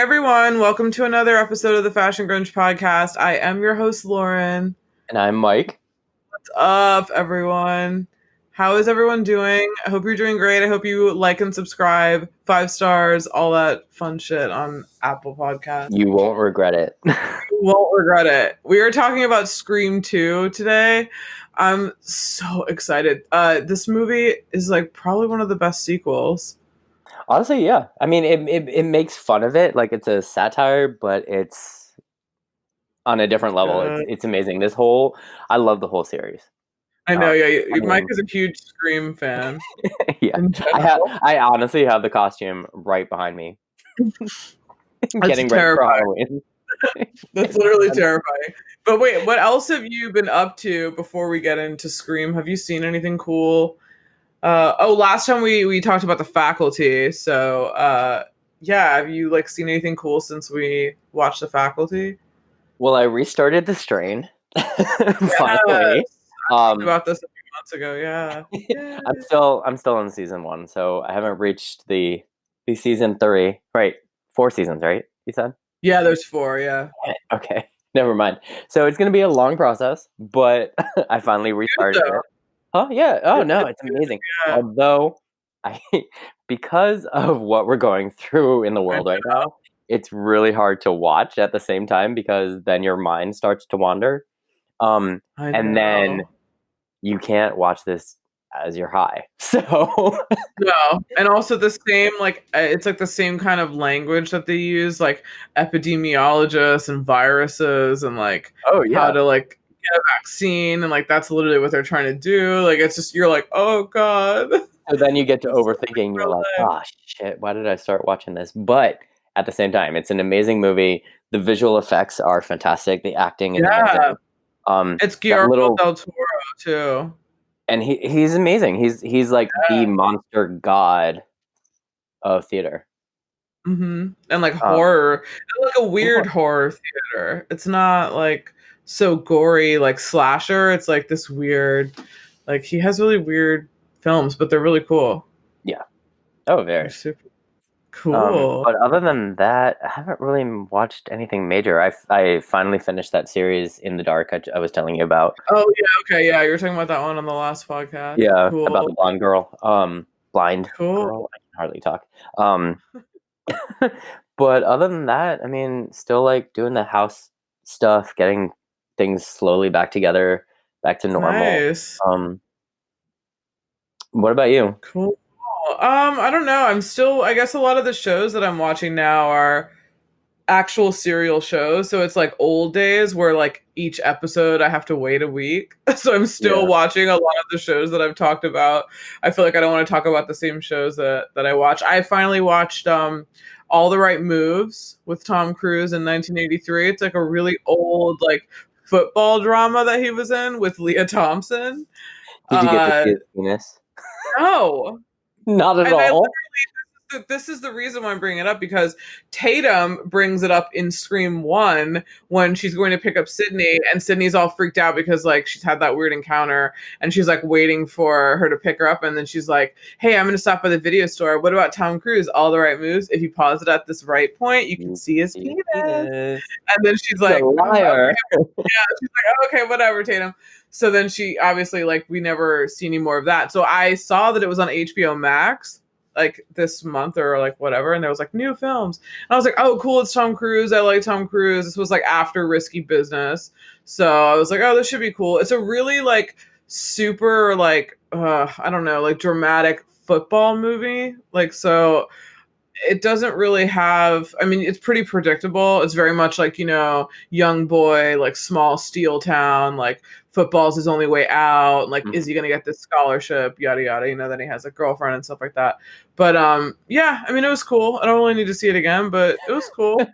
everyone, welcome to another episode of the Fashion Grunge podcast. I am your host, Lauren. And I'm Mike. What's up, everyone? How is everyone doing? I hope you're doing great. I hope you like and subscribe, 5 stars, all that fun shit on Apple Podcasts. You won't regret it. You won't regret it. We are talking about Scream 2 today. I'm so excited. This movie is like probably one of the best sequels. Honestly, yeah. I mean, it makes fun of it, like it's a satire, but it's on a different level. It's amazing. I love the whole series. I know, Mike is a huge Scream fan. Yeah, I honestly have the costume right behind me. Getting ready for Halloween. That's literally terrifying. But wait, what else have you been up to before we get into Scream? Have you seen anything cool? Last time we talked about The Faculty. So, have you seen anything cool since we watched The Faculty? Well, I restarted The Strain. Finally. About this a few months ago, yeah. I'm still in season 1, so I haven't reached the season 3. Right, 4 seasons, right? You said? Yeah, there's 4. Yeah. Okay, never mind. So it's gonna be a long process, but I finally restarted it. Oh yeah. Oh no, it's amazing. Yeah. Although because of what we're going through in the world right now, it's really hard to watch at the same time because then your mind starts to wander. And then you can't watch this as you're high. So no. And also the same, it's like the same kind of language that they use, like epidemiologists and viruses and how to get a vaccine, and that's literally what they're trying to do. It's just, you're like, oh god. So then you get to overthinking. You're like, oh shit, why did I start watching this? But at the same time, it's an amazing movie. The visual effects are fantastic. The acting is amazing. It's Guillermo del Toro too, and he's amazing. He's like the monster god of theater. Mm-hmm. And horror, like a weird horror theater. It's not so gory like slasher. It's like this weird, he has really weird films, but they're really cool. Yeah. Oh, very super cool. But other than that, I haven't really watched anything major. I finally finished that series In the Dark I was telling you about. Oh yeah, okay, yeah, you were talking about that one on the last podcast. Yeah, cool. About the blonde girl. Blind cool. Girl. I can hardly talk. But other than that, I mean, still doing the house stuff, getting things slowly back together, back to normal. Nice. What about you? Cool. I don't know. I guess a lot of the shows that I'm watching now are actual serial shows. So it's like old days where each episode I have to wait a week. So I'm still watching a lot of the shows that I've talked about. I feel like I don't want to talk about the same shows that I watch. I finally watched All the Right Moves with Tom Cruise in 1983. It's like a really old football drama that he was in with Leah Thompson. Did you get to see his penis? No. Not at all. This is the reason why I'm bringing it up, because Tatum brings it up in Scream 1 when she's going to pick up Sydney, and Sydney's all freaked out because she's had that weird encounter, and she's waiting for her to pick her up, and then she's like, hey, I'm going to stop by the video store. What about Tom Cruise? All the right moves. If you pause it at this right point, you can see his penis. And then she's like, liar. Yeah, she's like, okay, whatever, Tatum. So then she obviously we never see any more of that. So I saw that it was on HBO Max this month or whatever, and there was new films, and I was like, oh cool, it's Tom Cruise. I like Tom Cruise. This was after Risky Business, so I was like, oh, this should be cool. It's a really super I don't know, dramatic football movie. So it doesn't really have, I mean, it's pretty predictable. It's very much young boy, small steel town, football's his only way out. Is he going to get this scholarship? Yada, yada. Then he has a girlfriend and stuff like that. But, yeah, I mean, it was cool. I don't really need to see it again, but it was cool.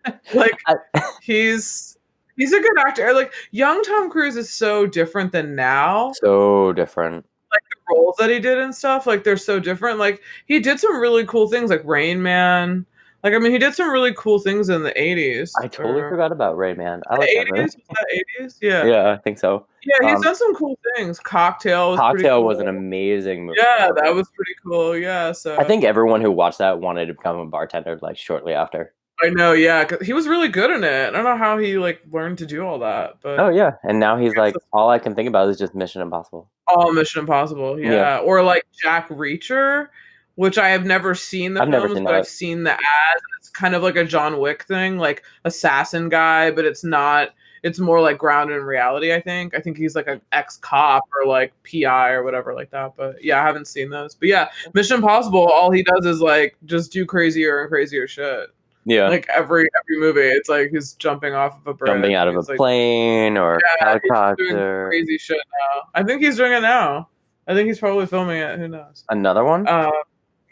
He's a good actor. Young Tom Cruise is so different than now. So different. The roles that he did and stuff, they're so different. He did some really cool things, like Rain Man. I mean, he did some really cool things in the 80s. I totally forgot about Rain Man. I like 80s? Was that 80s? Yeah. Yeah, I think so. Yeah, he's done some cool things. Cocktail was an amazing movie. Yeah, that was pretty cool. Yeah, so I think everyone who watched that wanted to become a bartender shortly after. I know, yeah, 'cause he was really good in it. I don't know how he like learned to do all that, but Oh yeah, and now I he's guess like, that's all I can think about is just Mission Impossible. all Mission Impossible, Yeah, yeah. Or like Jack Reacher, which I have never seen the I've never films, seen but I've that. seen the ads. It's kind of like a John Wick thing, like assassin guy, but it's not. It's more like grounded in reality. I think. I think he's like an ex cop or like PI or whatever like that. But yeah, I haven't seen those. But yeah, Mission Impossible. All he does is like just do crazier and crazier shit. Yeah, Like every movie, it's like he's jumping off of a jumping bridge out and of a he's like, plane or yeah, he's doing helicopter. crazy shit now. I think he's doing it now. I think he's probably filming it. Who knows? Another one? Uh,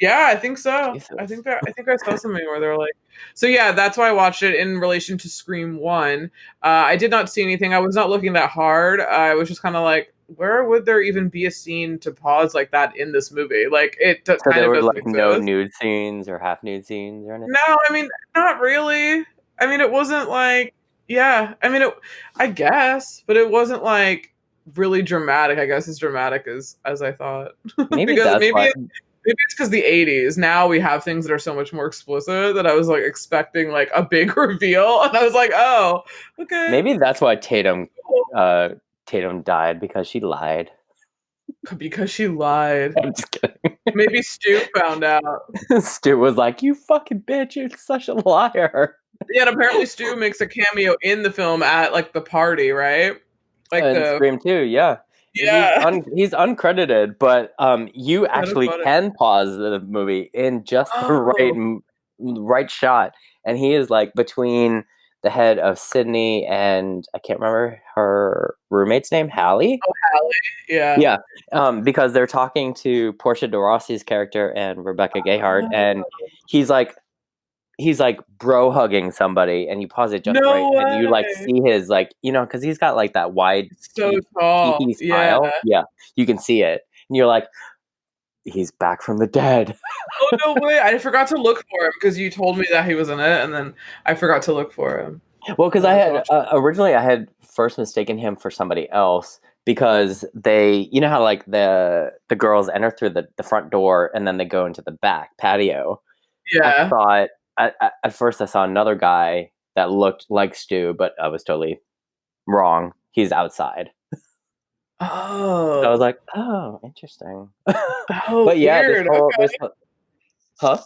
yeah, I think so. Jesus. I think I saw something where they're like, so yeah, that's why I watched it in relation to Scream One. I did not see anything. I was not looking that hard. I was just kind of like, where would there even be a scene to pause like that in this movie? Like So kind there of was doesn't like no exist. nude scenes or half nude scenes or anything. No, I mean, not really. I mean, it wasn't like, yeah. I mean, I guess, but it wasn't like really dramatic. I guess as dramatic as I thought, Maybe because that's why. maybe it's because the '80s. Now we have things that are so much more explicit that I was like expecting like a big reveal, and I was like, oh, okay, Maybe that's why Tatum, cool. uh, Tatum died because she lied. Because she lied. I'm just kidding. Maybe Stu found out. Stu was like, "You fucking bitch! You're such a liar." Yeah, and apparently Stu makes a cameo in the film at like the party, right? Like And the Scream 2, yeah. yeah, He's uncredited, but you kind of actually funny. can pause the movie in just the Oh, right shot, and he is like between the head of Sydney and I can't remember her roommate's name, Hallie. oh, Hallie. Yeah. Yeah, because they're talking to Portia de Rossi's character and Rebecca Gayheart, and Oh, he's like he's like bro hugging somebody, and you pause it just right, no and you like way. see his like because he's got like that wide So tall. teethy Yeah. smile. Yeah, you can see it, and you're like, he's back from the dead. Oh, no way. I forgot to look for him because you told me that he was in it, and then I forgot to look for him Well, because when I I was had watching. originally I had first mistaken him for somebody else because they, how like the girls enter through the front door and then they go into the back patio. I Yeah. thought at first I saw another guy that looked like Stu, but I was totally wrong. He's outside. So I was Oh. like, oh, interesting. Oh, But yeah, weird. Okay. huh?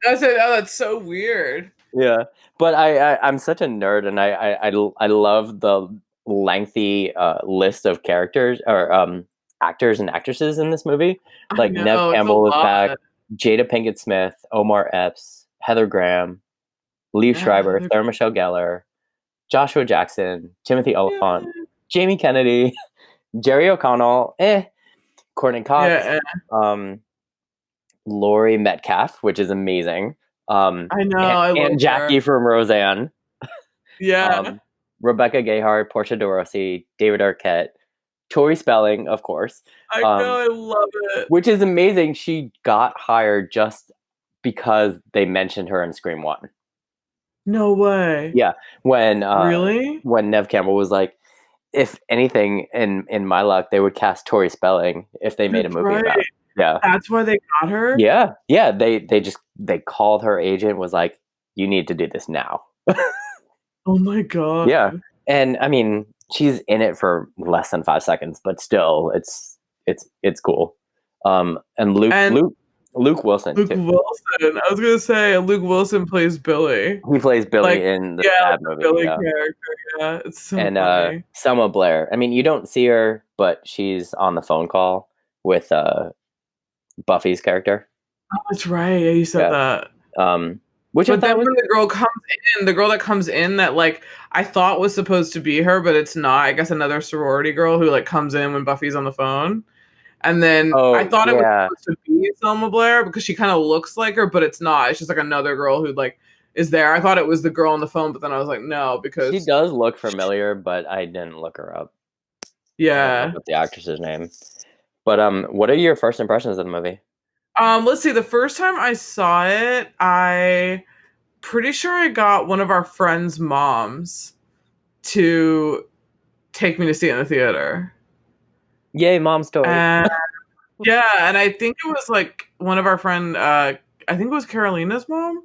I said, oh, that's so weird. Yeah, but I'm such a nerd, and I love the lengthy list of characters or actors and actresses in this movie. I Like Nev know it's a Campbell is back, lot. Jada Pinkett Smith, Omar Epps, Heather Graham, Liev Yeah. Schreiber, Sarah Michelle Gellar, Joshua Jackson, Timothy Oliphant, Yeah. Jamie Kennedy, Jerry O'Connell, Courtney Cox, Yeah. um, Laurie Metcalf, which is amazing. I know. I love And her. Jackie from Roseanne. Yeah. Um, Rebecca Gayheart, Portia de Rossi, David Arquette, Tori Spelling, of course, I know. um, I love it. which is amazing. She got hired just because they mentioned her in Scream One. No way. Yeah, Really? when Nev Campbell was like, if anything, in my luck, they would cast Tori Spelling if they made a That's movie right. about. Yeah, That's why they got her? yeah. They called her agent, was like, you need to do this now. Oh my god. Yeah, and I mean, she's in it for less than 5 seconds, but still, it's cool. And And Luke Wilson Luke too. Wilson. I was gonna say Luke Wilson plays Billy. He plays Billy Like, in the yeah, like Stab the movie. Billy Yeah, character, yeah. It's so and funny. Selma Blair. I mean, you don't see her, but she's on the phone call with Buffy's character. Oh, that's right. Yeah, you said Yeah, that. um, which I But then thought was when the girl comes in, the girl that comes in that like I thought was supposed to be her, but it's not. I guess another sorority girl who like comes in when Buffy's on the phone. And then I oh thought it was yeah, supposed to be Selma Blair because she kind of looks like her, but it's not. It's just like another girl who like is there. I thought it was the girl on the phone, but then I was like, no, she because does look familiar, but I didn't look her up. I didn't look yeah. up the actress's name. But what are your first impressions of the movie? Let's see. The first time I saw it, I pretty sure I got one of our friends' moms to take me to see it in the theater. Yay, mom story. And yeah, and I think it was like one of our friend I think it was Carolina's mom,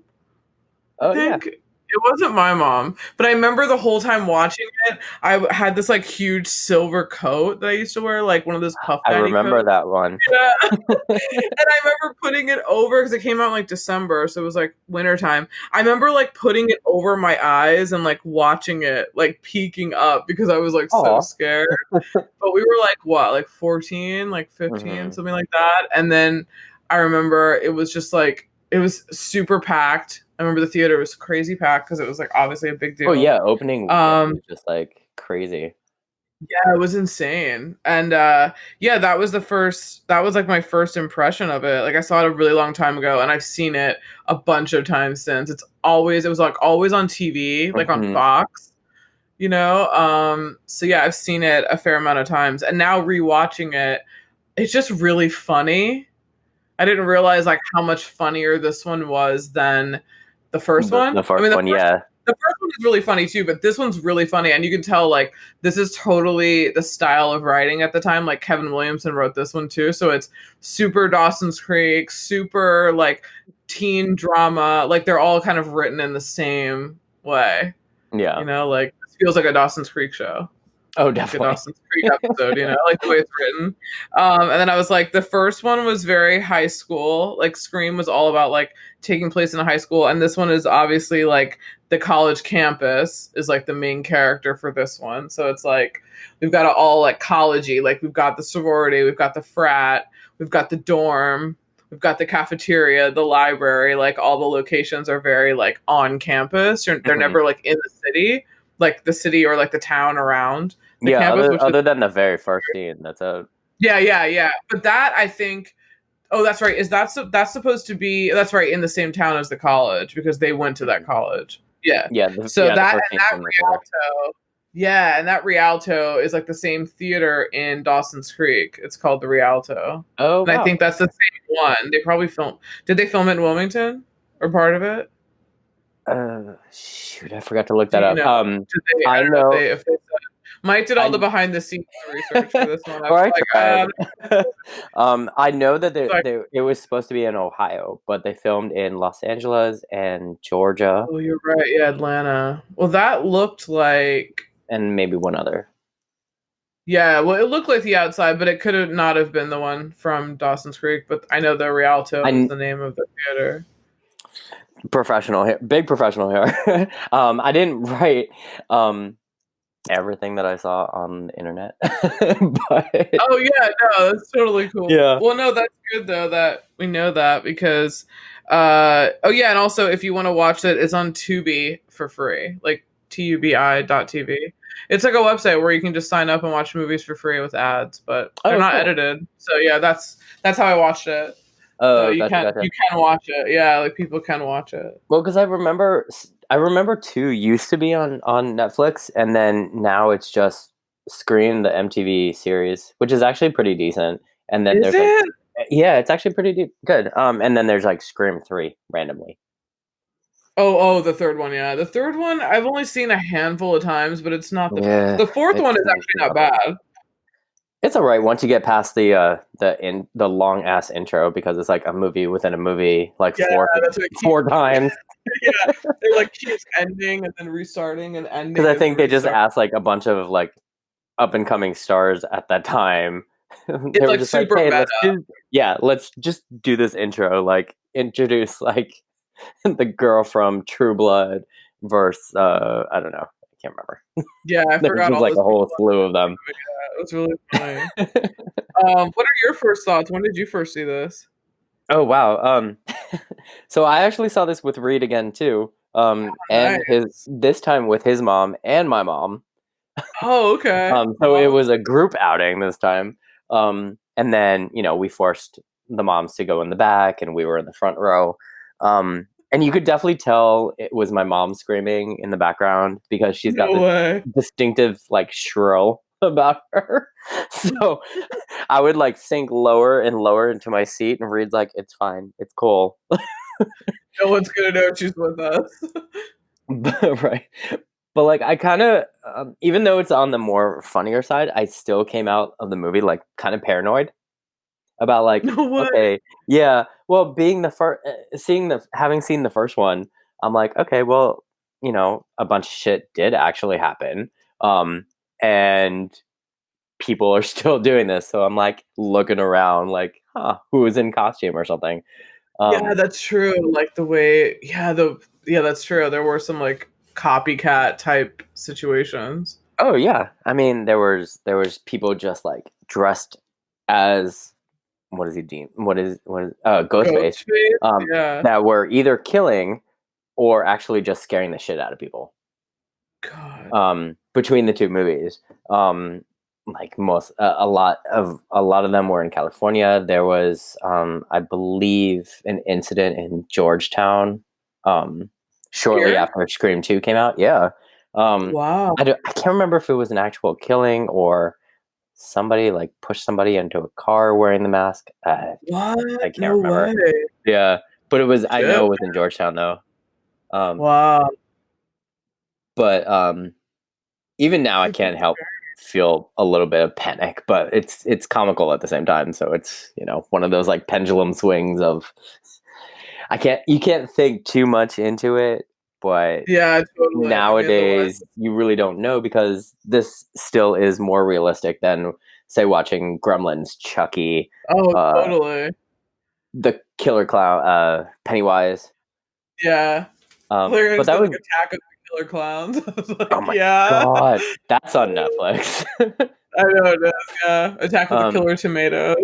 I Oh yeah, think. It wasn't my mom, but I remember the whole time watching it, had this like huge silver coat that I used to wear, like one of those Puff I Daddy remember coats. that one. Yeah. And I remember putting it over because it came out in like December, so it was like wintertime. I remember like putting it over my eyes and like watching it, like peeking up because I was like so Oh. scared. But we were like what, like 14, like 15, Hmm. something like that. And then I remember it was just like it was super packed. I remember the theater was crazy packed because it was like obviously a big Oh deal. yeah, opening weekend Um was just like crazy. yeah, it was insane. And yeah, that was like my first impression of it. Like I saw it a really long time ago and I've seen it a bunch of times since. It was like always on TV, like on Hmm. Fox, you know? So yeah, I've seen it a fair amount of times. And now rewatching it, it's just really funny. I didn't realize like how much funnier this one was than the first The one. I first mean, one, yeah. the first one is really funny too, but this one's really funny, and you can tell like this is totally the style of writing at the time. Like Kevin Williamson wrote this one too, so it's super Dawson's Creek, super like teen drama. Like they're all kind of written in the same way. Yeah. You know, like it feels like a Dawson's Creek show, Oh, like a definitely. Dawson's Creek episode, you know, like the way it's written. And then I was like, the first one was very high school. Like Scream was all about like taking place in a high school, and this one is obviously like the college campus is like the main character for this one. So it's like we've got it all like collegey. Like we've got the sorority, we've got the frat, we've got the dorm. We've got the cafeteria, the library, like all the locations are very like on campus. They're Hmm. never like in the city or like the town around the Yeah, campus, which is other than the very first scene, that's a yeah, yeah, yeah. But that I think, oh, that's right. That's supposed to be that's right in the same town as the college because they went to that Mhm. college. Yeah. Yeah, So the that first and scene's that in the theater. Rialto, yeah, and that Rialto is like the same theater in Dawson's Creek. It's called the Rialto, Oh and I wow. think that's the same one. They probably filmed. Did they film it in Wilmington or part of it? Shoot, I forgot to look Do that you up. know? Did they? I I don't know if know. they said it. Mike did all the I behind the scenes research for this one. I or was I like, tried. I know that like, it was supposed to be in Ohio, but they filmed in Los Angeles and Georgia oh, you're right. Yeah, Atlanta. Well, that looked like and maybe one other. yeah. Well, it looked like the outside, but it could have not have been the one from Dawson's Creek. But I know the Rialto is I the name of the theater. professional here, big professional here. I didn't write um everything that I saw on the internet, but Oh yeah, no, that's totally cool. yeah. Well, no, that's good though that we know that because oh yeah, and also if you want to watch it, it's on Tubi for free, like tubi.tv. It's like a website where you can just sign up and watch movies for free with ads, but they're Oh, not cool. edited. So yeah, that's how I watched it. So Oh, gotcha, you gotcha. can watch it. Yeah, like people can watch it. Well, because I remember two used to be on Netflix, and then now it's just Scream, the MTV series, which is actually pretty decent. And then Is there's like, it? yeah, it's actually pretty good. And then there's like Scream 3 randomly. Oh, the third one, yeah. The third one I've only seen a handful of times, but it's not the best. Yeah, The fourth one is it's actually not rough. bad. It's all right once you get past the long ass intro because it's like a movie within a movie, like Yeah, that's what it keeps. four times. Yeah, it like keeps ending and then restarting and Because ending I and then think they just restarting. asked like a bunch of like up and coming stars at that time. They It's were like just like, super "Hey, meta. let's just do this intro. Like, introduce like the girl from True Blood versus I don't know, I can't remember. Yeah, I There was forgot just all like those a whole people. slew of them. It was really funny. What are your first thoughts? When did you first see this? Oh wow. So I actually saw this with Reed again too. And his Nice. this time with his mom and my mom. Oh, okay. So it Awesome. was a group outing this time. And then, we forced the moms to go in the back and we were in the front row. And you could definitely tell it was my mom screaming in the background because she's got No this way. distinctive like shrill about her. So I would like sink lower and lower into my seat and Reed's like, it's fine, it's cool. No one's gonna know she's with us. Right. But like I kind of, even though it's on the more funnier side, I still came out of the movie like kind of paranoid about like, No way. okay, yeah, well, being the first, seeing the having seen the first one, I'm like, okay, well, a bunch of shit did actually happen. And people are still doing this. So I'm like looking around like, who is in costume or something? Yeah, that's true. Like the way, that's true. There were some like copycat type situations. Oh yeah. I mean, there was people just like dressed as what is he deemed? What is Ghostface? Ghostface, yeah. That were either killing or actually just scaring the shit out of people. God. Between the two movies, like a lot of them were in California. There was, I believe, an incident in Georgetown, shortly Here? after Scream 2 came out. Yeah. Wow. I can't remember if it was an actual killing or somebody like pushed somebody into a car wearing the mask. I What? can't No remember. way. Yeah, but I Shit. know it was in Georgetown though. Um, Wow. but even now I Super can't help feel a little bit of panic, but it's comical at the same time. So it's one of those like pendulum swings of you can't think too much into it, but Yeah, totally. I get the way. nowadays you really don't know because this still is more realistic than say watching Gremlins, Chucky, Oh, uh, totally. the Killer Clown, Pennywise. Yeah. They're gonna But that say like was Attack of the Killer Clowns. I was oh like, my yeah. god, that's on Netflix. I know it is, yeah. Attack of the um, Killer Tomatoes.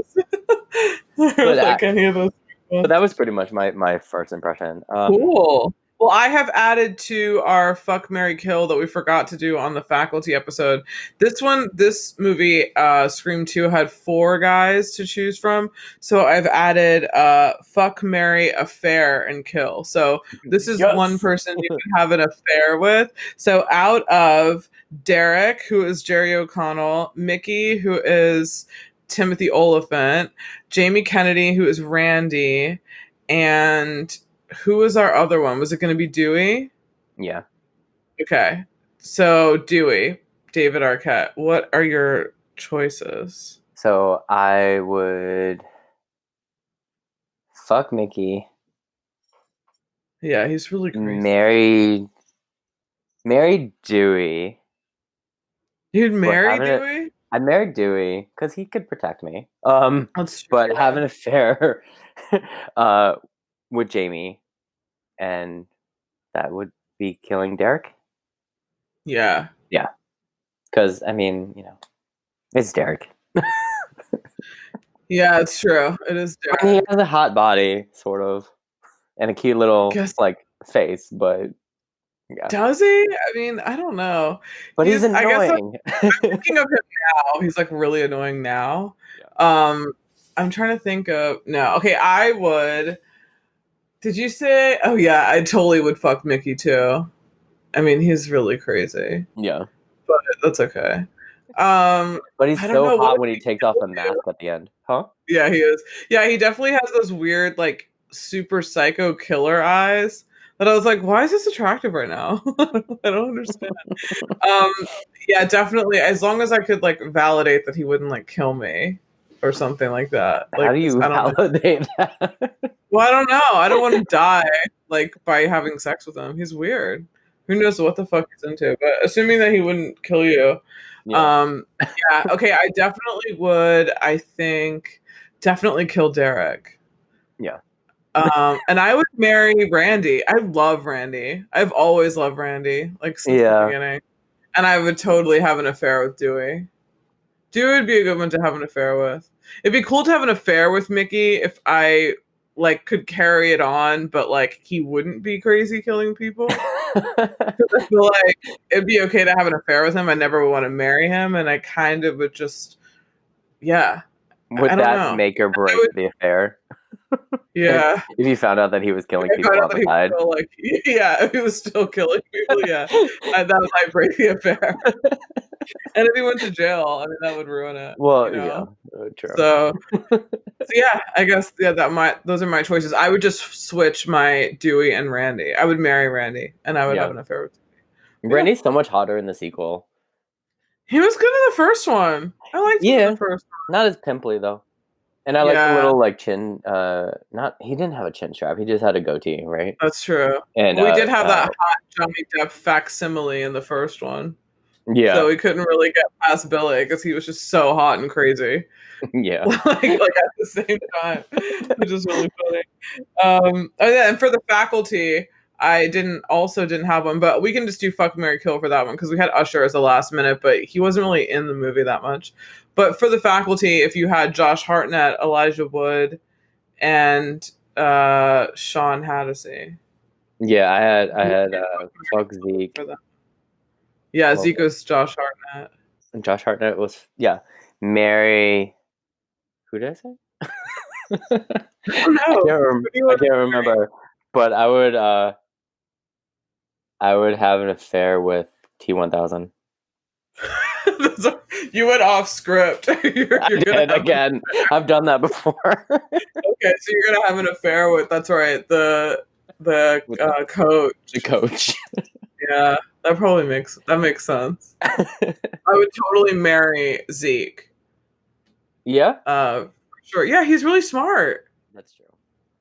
Or but like any of those But people. that was pretty much my first impression. Cool. Well, I have added to our Fuck Mary Kill that we forgot to do on the faculty episode. This movie, Scream 2, had 4 guys to choose from. So I've added Fuck Mary Affair and Kill. So this is one Yes. person you can have an affair with. So out of Derek, who is Jerry O'Connell, Mickey, who is Timothy Oliphant, Jamie Kennedy, who is Randy, and who was our other one? Was it going to be Dewey? Yeah. Okay. So, Dewey, David Arquette, what are your choices? So I would fuck Mickey, Yeah, he's really crazy. marry Dewey, You'd but marry Dewey? I'd marry Dewey because he could protect me. That's true. But have Yeah. an affair uh, with Jamie, and that would be killing Derek. Yeah. Yeah, because I mean, it's Derek. Yeah, it's true. It is I mean, he Derek. has a hot body, sort of, and a cute little Guess like face, but yeah. does he? I mean, I don't know. But he's I guess I'm annoying. thinking of him now. He's like really annoying now. Yeah. I'm trying to think of no. Okay, I would. Did you say? Oh yeah, I totally would fuck Mickey too. I mean, he's really crazy, Yeah. but that's okay. But he's I don't so know what hot if when he he takes off kills the mask you. at the end. Huh? Yeah, he is. Yeah, he definitely has those weird, like, super psycho killer eyes. That I was like, why is this attractive right now? I don't understand. Um, yeah, definitely. As long as I could like validate that he wouldn't like kill me or something like that. How Like, do 'cause you I don't know. validate that? Well, I don't know. I don't want to die like by having sex with him. He's weird. Who knows what the fuck he's into? But assuming that he wouldn't kill you, Yeah. yeah, okay. I definitely would. I think definitely kill Derek. Yeah. And I would marry Randy. I love Randy. I've always loved Randy, like since the Yeah. beginning. And I would totally have an affair with Dewey. Dewey would be a good one to have an affair with. It'd be cool to have an affair with Mickey if I like could carry it on, but like he wouldn't be crazy killing people. 'Cause I feel like it'd be okay to have an affair with him. I never would want to marry him, and I kind of would just, yeah. I Would don't that know. make or I break would, the affair? If yeah. if you found out that he was killing I found people out on that the he was side? still like, yeah, he was still killing people. Yeah, that might break the affair. And if he went to jail, I mean, that would ruin it. You Well, yeah, know. true. So yeah, I guess yeah, those are my choices. I would just switch my Dewey and Randy. I would marry Randy, and I would have Yeah. an affair with. Yeah, Brandy's so much hotter in the sequel. he was good in the first one. I liked him in the Yeah. first. Not as pimply though. And I like the Yeah, little like chin. Not he didn't have a chin strap. He just had a goatee, right? that's true. And We did have that hot Johnny Depp facsimile in the first one, so yeah, we couldn't really get past Billy because he was just so hot and crazy, yeah, like at the same time, which is really funny. Oh yeah, and for the faculty, I didn't have one, but we can just do fuck Mary Kill for that one because we had Usher as the last minute, but he wasn't really in the movie that much. But for the faculty, if you had Josh Hartnett, Elijah Wood, and Sean Hattasey. yeah. I Who would had you fuck Mary fuck Kill Zeke. for that? Yeah, Well, Zeke was Josh Hartnett. Josh Hartnett was Mary. Who did I say? I don't know. Who do you I want can't remember. But I would have an affair with T1000. to You went off script. I You're gonna did have an again. I've done that before. Okay, so you're gonna have an affair with that's right, the With the coach. coach. Yeah, that makes sense. I would totally marry Zeke. Yeah, Sure. Yeah, he's really smart. that's true.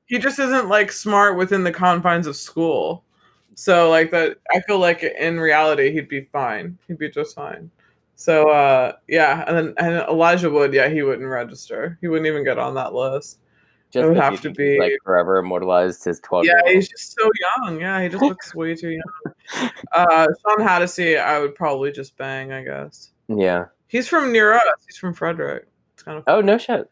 He just isn't like smart within the confines of school. So like that I feel like in reality he'd be fine. He'd be just fine. So yeah, and Elijah Wood, yeah, he wouldn't register. He wouldn't even get on that list. It Just would because you have to think he's be like forever immortalized his yeah, 12-year-old. he's just so young. Yeah, he just looks way too young. Sean Hattasey, I would probably just bang, I guess. Yeah. He's from near us. He's from Frederick. It's kind of Oh no shit.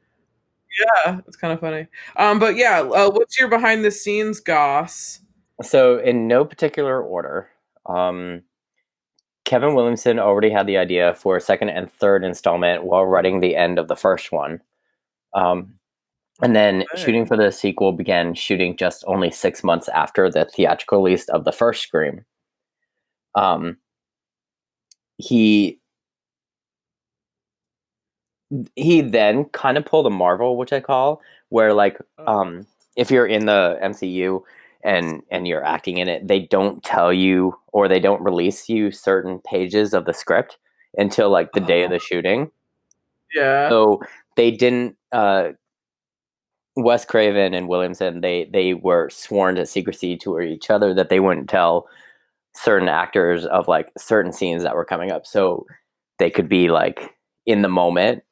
yeah, it's kind of funny. But yeah, what's your behind the scenes goss? So in no particular order, Kevin Williamson already had the idea for a second and third installment while writing the end of the first one. Um, and then Hey. shooting for the sequel began shooting just only 6 months after the theatrical release of the first Scream. Um, he he then kind of pulled a Marvel, which I call, where like if you're in the MCU and you're acting in it, they don't tell you or they don't release you certain pages of the script until like the day of the shooting. Yeah. So they didn't. Wes Craven and Williamson they were sworn to secrecy to each other that they wouldn't tell certain actors of like certain scenes that were coming up, so they could be like in the moment.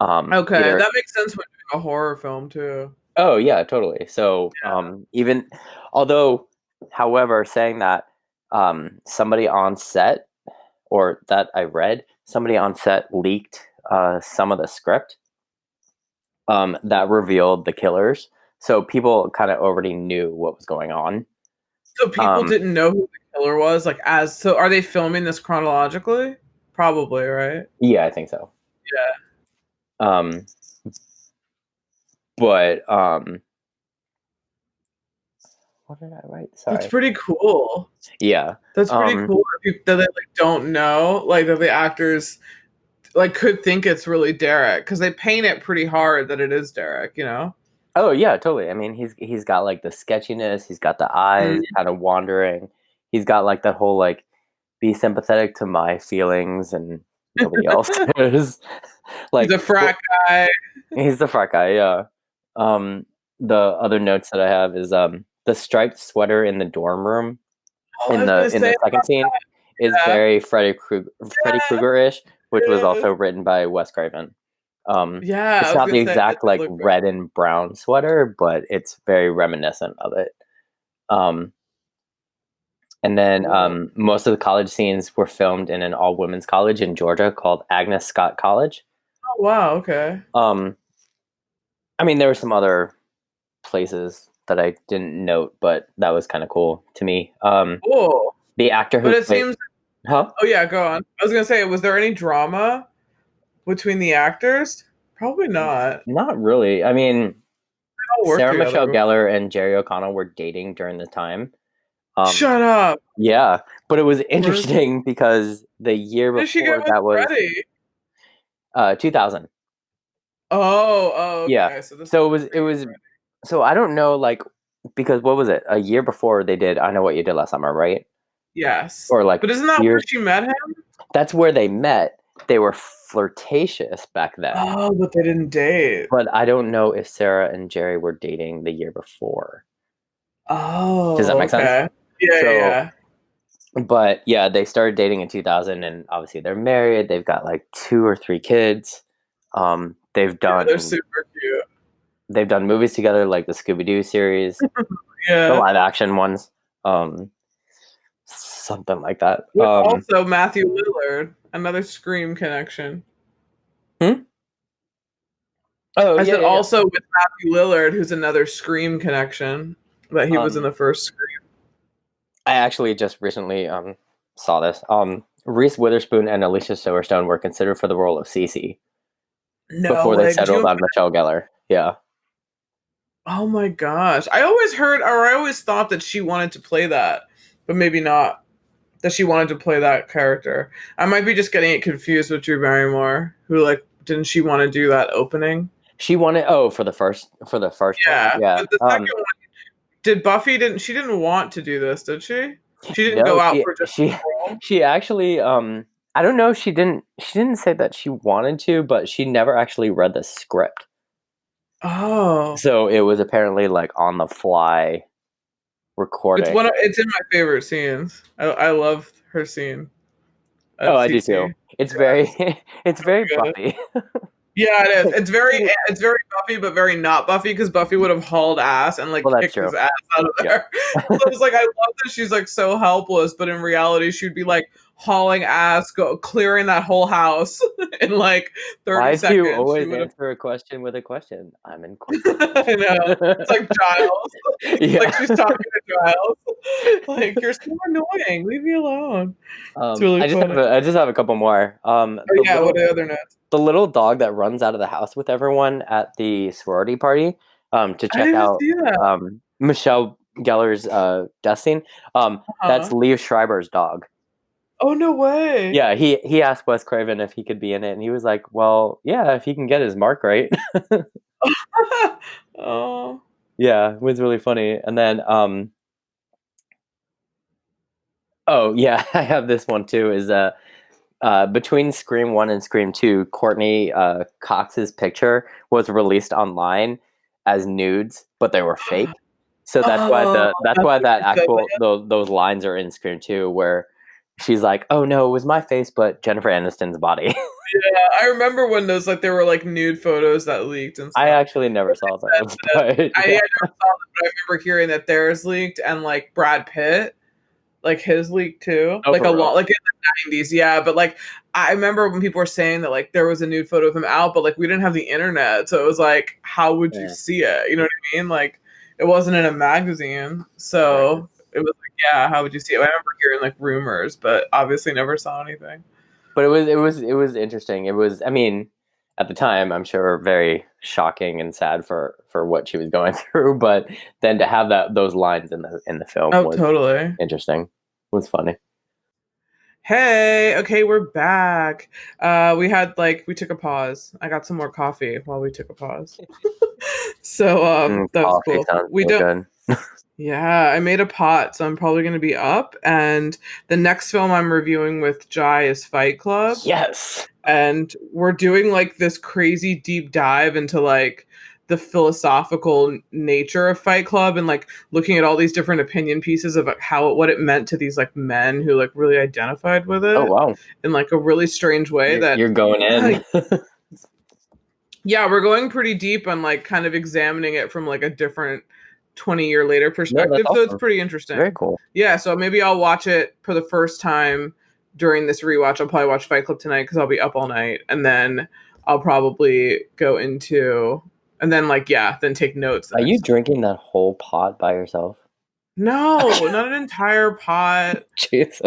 Okay, Either that makes sense when doing a horror film too. Oh yeah, totally. So even although, however, saying that somebody on set or that I read somebody on set leaked some of the script that revealed the killers. So people kind of already knew what was going on. So people didn't know who the killer was, like as so are they filming this chronologically? Probably, right? Yeah, I think so. Yeah. Um, but what did I write? That's Sorry. pretty cool. Yeah. That's pretty cool that they like don't know, like that the actors like could think it's really Derek because they paint it pretty hard that it is Derek, you know? Oh yeah, totally. I mean, he's got like the sketchiness. He's got the eyes Mm. kind of wandering. He's got like that whole like be sympathetic to my feelings and nobody else is. He's Like a frat guy. he's the frat guy. Yeah. The other notes that I have is the striped sweater in the dorm room Oh, I was gonna in say the second scene is that. very Freddy Yeah, Krueger ish, which was it is. also written by Wes Craven. Yeah, I It's was not gonna the say that exact did like look good. red and brown sweater, but it's very reminiscent of it. Um, and then Cool. most of the college scenes were filmed in an all women's college in Georgia called Agnes Scott College. Oh wow, okay. Um, I mean, there were some other places that I didn't note, but that was kind of cool to me. Cool. The actor But who it played, seems huh? oh yeah, go on. I was gonna say, was there any drama between the actors? Probably not. Not really. I mean, They all worked Sarah together Michelle before. Gellar and Jerry O'Connell were dating during the time. Um, Shut up. yeah, but it was Where's interesting because the year Who did she get before with that was Freddie? 2000. Oh, Yeah. okay. So this So was it was so I don't know like because what was it? A year before they did I Know What You Did Last Summer, right? yes. Or like But isn't that where years she met him? that's where they met, they were flirtatious back then. Oh, but they didn't date. But I don't know if Sarah and Jerry were dating the year before. Does that Oh, make sense? okay. Yeah, So, yeah. but yeah, they started dating in 2000, and obviously they're married. They've got like 2 or 3 kids. They've Yeah, they're done super cute. they've done movies together, like the Scooby-Doo series, the Yeah. live action ones, something like that. With also Matthew Lillard, another Scream connection. Hmm? Oh I yeah, said yeah, yeah. also with Matthew Lillard, who's another Scream connection, but he was in the first Scream. I actually just recently saw this. Reese Witherspoon and Alicia Silverstone were considered for the role of Cece No before they way. Could settled you? on Michelle Gellar. Yeah. Oh my gosh. I always heard, or I always thought that she wanted to play that, but maybe not. That she wanted to play that character. I might be just getting it confused with Drew Barrymore, who like didn't she want to do that opening? She wanted for the first one. Yeah, Yeah. but the second one, did Buffy didn't she didn't want to do this, did she? She didn't No, go out she for just she the role? she actually I don't know, she didn't say that she wanted to, but she never actually read the script. Oh. So it was apparently like on the fly recording. It's in my favorite scenes. I love her scene of Oh, I do too. Cece. It's Yeah, very it's very good. Buffy. Yeah, it is. It's very Buffy, but very not Buffy because Buffy would have hauled ass and like Well, that's kicked true. his ass out of Yeah. there. So it's like I love that she's like so helpless, but in reality she'd be like hauling ass, clearing that whole house in like 30 Why do you seconds. She always would have. answer a question with a question? I'm in question. I know. It's like Giles. It's Yeah. like she's talking to Giles. Like you're so annoying. Leave me alone. It's really funny. I just have a couple more. Oh yeah. What are the other notes? The little dog that runs out of the house with everyone at the sorority party to I check didn't out see that. Michelle Gellar's death scene. That's Uh-huh. Liev Schreiber's dog. Oh no way. Yeah, he asked Wes Craven if he could be in it, and he was like, "Well, yeah, if he can get his mark right." Oh. Yeah, it was really funny. And then, oh yeah, I have this one too. Is between Scream 1 and Scream 2, Courtney Cox's picture was released online as nudes, but they were fake. So that's why that actual those lines are in Scream 2, where she's like, "Oh no, it was my face, but Jennifer Aniston's body." Yeah, I remember when those like there were like nude photos that leaked and stuff. I actually never saw those, but yeah. I never saw them, but I remember hearing that theirs leaked and like Brad Pitt, like his leaked too. Oh, like for a real? lot, like in the 90s, yeah. But like I remember when people were saying that like there was a nude photo of him out, but like we didn't have the internet, so it was like, how would you see it? You know what I mean? Like it wasn't in a magazine, so it was like, yeah, how would you see it? I remember hearing like rumors, but obviously never saw anything. But it was interesting. It was, I mean, at the time, I'm sure very shocking and sad for what she was going through. But then to have those lines in the film was totally interesting. It was funny. Hey, okay, we're back. We took a pause. I got some more coffee while we took a pause. So that was cool. We don't. Good. Yeah, I made a pot, so I'm probably going to be up. And the next film I'm reviewing with Jai is Fight Club. Yes. And we're doing like this crazy deep dive into like the philosophical nature of Fight Club and like looking at all these different opinion pieces of what it meant to these like men who like really identified with it. Oh wow. In like a really strange way you're going in. Yeah, we're going pretty deep on like kind of examining it from like a different 20-year later perspective. So it's pretty interesting. Very cool. Yeah, so maybe I'll watch it for the first time during this rewatch. I'll probably watch Fight Club tonight because I'll be up all night, and then I'll probably go into and then then take notes. Are you drinking that whole pot by yourself? No, not an entire pot. Jesus.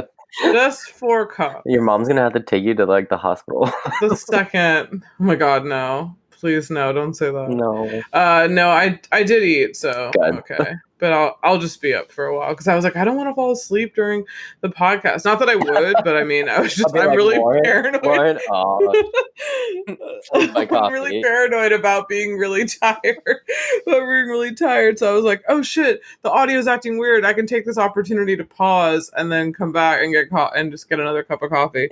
Just 4 cups. Your mom's gonna have to take you to like the hospital. The second. Oh my god, no. Please no, don't say that. No. No, I did eat, so Good. Okay. But I'll just be up for a while because I was like, I don't want to fall asleep during the podcast. Not that I would, but I mean, I'm really paranoid. I'm really paranoid about being really tired. So I was like, oh shit, the audio's acting weird. I can take this opportunity to pause and then come back and get and just get another cup of coffee.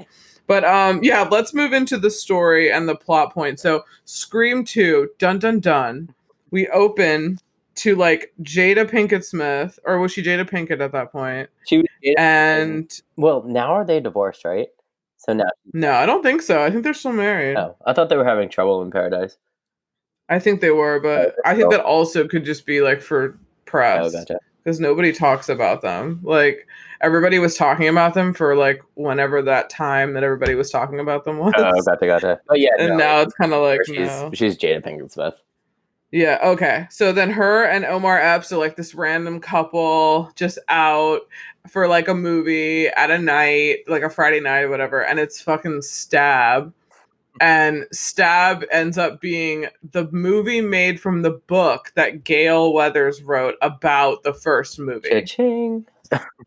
But yeah, let's move into the story and the plot point. So Scream 2, dun dun dun. We open to like Jada Pinkett Smith, or was she Jada Pinkett at that point? She was Jada And Pinkett. Well, now are they divorced, right? So now. no, I don't think so. I think they're still married. Oh, I thought they were having trouble in paradise. I think they were, but I think that also could just be like for press. Oh, gotcha. Because nobody talks about them. Like everybody was talking about them for like whenever that time that everybody was talking about them was. Oh, gotcha. Oh yeah, and now it's kind of like she's Jada Pinkett Smith. Yeah, okay. So then her and Omar Epps are like this random couple just out for like a movie at a night, like a Friday night or whatever, and it's fucking Stab. And Stab ends up being the movie made from the book that Gail Weathers wrote about the first movie. Cha-ching.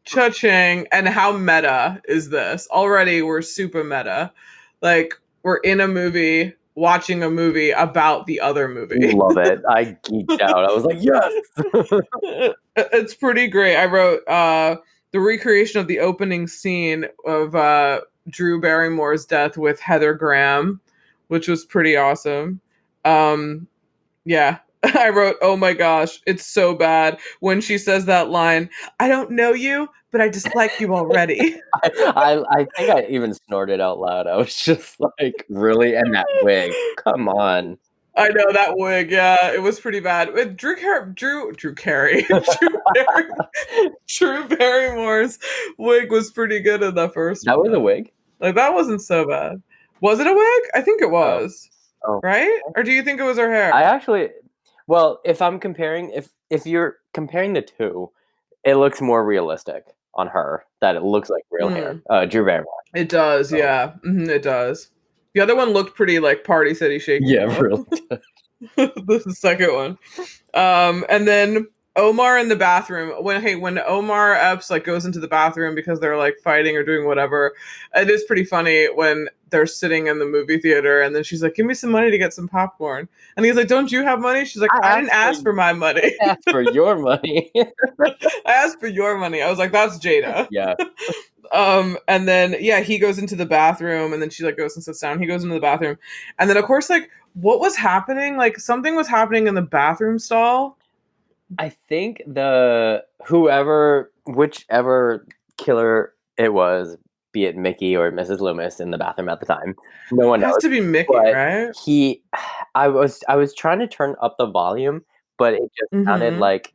Cha-ching. And how meta is this? Already we're super meta. Like we're in a movie watching a movie about the other movie. Love it. I geeked out. I was like, yes. It's pretty great. I wrote the recreation of the opening scene of Drew Barrymore's death with Heather Graham, which was pretty awesome. Yeah. I wrote, oh my gosh, it's so bad when she says that line, I don't know you, but I dislike you already. I think I even snorted out loud. I was just like, really? And that wig. Come on. I know that wig, yeah, it was pretty bad. Drew Barrymore's wig was pretty good in the first one. That was a wig? Like, that wasn't so bad. Was it a wig? I think it was. Oh. Right? Or do you think it was her hair? I actually... Well, if I'm comparing... If you're comparing the two, it looks more realistic on her. That it looks like real hair. Drew Barrymore. It does, yeah. Mm-hmm, it does. The other one looked pretty, like, Party City shaky. Yeah, really. This is the second one. And then... Omar in the bathroom, when Omar Epps like goes into the bathroom because they're like fighting or doing whatever, it is pretty funny when they're sitting in the movie theater and then she's like, give me some money to get some popcorn. And he's like, don't you have money? She's like, I didn't ask for my money. I asked for your money. I asked for your money. I was like, that's Jada. Yeah. And then, yeah, he goes into the bathroom and then she like goes and sits down. He goes into the bathroom. And then of course, like what was happening? Like something was happening in the bathroom stall. I think whichever killer it was, be it Mickey or Mrs. Loomis in the bathroom at the time, no one knows. It has to be Mickey, right? I was trying to turn up the volume, but it just sounded like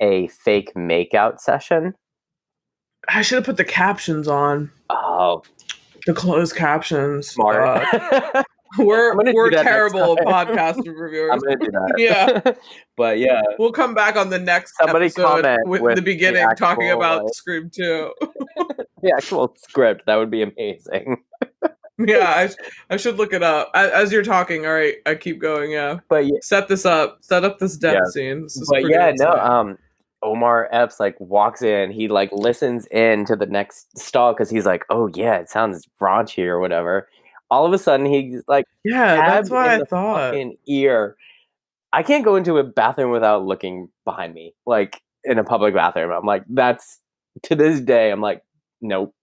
a fake makeout session. I should have put the captions on. Oh, the closed captions. Smart. We're terrible podcast reviewers. I'm gonna do that. Yeah, but yeah, we'll come back on the next episode with the beginning talking about Scream 2. The actual script, that would be amazing. Yeah, I should look it up as you're talking. All right, I keep going. Yeah, but yeah, set up this death scene. This is Omar Epps like walks in. He like listens in to the next stall because he's like, oh yeah, it sounds raunchy or whatever. All of a sudden, he's like, yeah, that's what I thought. Fucking ear. I can't go into a bathroom without looking behind me, like in a public bathroom. I'm like, that's to this day. I'm like, nope.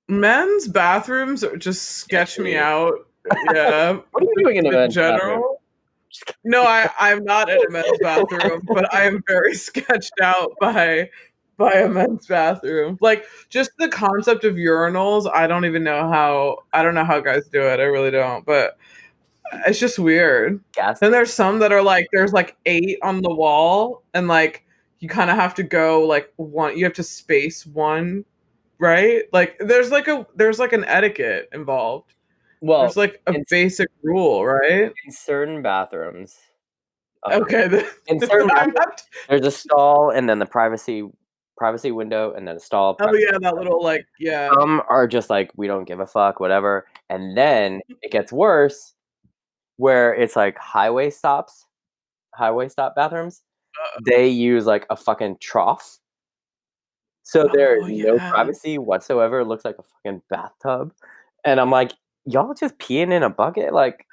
Men's bathrooms just sketch me out. Yeah. What are you doing in a men's general? Bathroom? No, I'm not in a men's bathroom, but I am very sketched out by a men's bathroom. Like just the concept of urinals, I don't know how guys do it. I really don't, but it's just weird. Yes. And there's some that are like there's like 8 on the wall and like you kind of have to go like one, you have to space one, right? Like there's like an etiquette involved. Well, there's like a basic rule, right? In certain bathrooms. Okay. In certain bathrooms, there's a stall and then the privacy window and then a stall. Oh yeah, that little like yeah. Some are just like we don't give a fuck, whatever. And then it gets worse, where it's like highway stop bathrooms. They use like a fucking trough, so there's no privacy whatsoever. It looks like a fucking bathtub, and I'm like, y'all just peeing in a bucket, like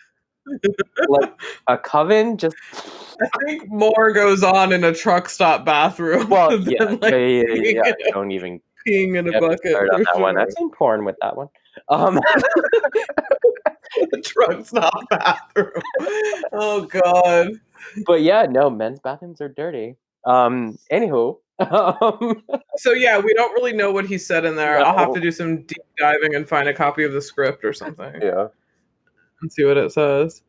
a coven, just. I think more goes on in a truck stop bathroom. Well, yeah. Don't even peeing in a bucket. On that one. I've seen porn with that one. The drug stop bathroom. Oh god. But yeah, no, men's bathrooms are dirty. Anywho, So yeah, we don't really know what he said in there. I'll have no, to do some deep diving and find a copy of the script or something yeah, and see what it says.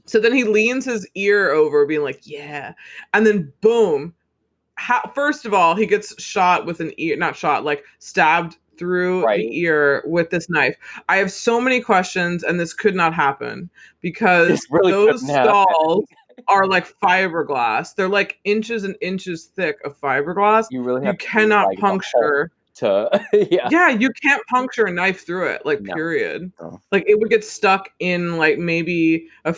So then he leans his ear over, being like, "Yeah," and then boom. First of all, he gets shot with an ear, not shot, like stabbed through right. the ear with this knife. I have so many questions, and this could not happen This because really those couldn't happen. stalls are like fiberglass. They're like inches and inches thick of fiberglass. You really You have to be cannot like the Hulk puncture. to, yeah. Yeah, you can't puncture a knife through it, like, No, period. no, Like, it would get stuck in, like, maybe a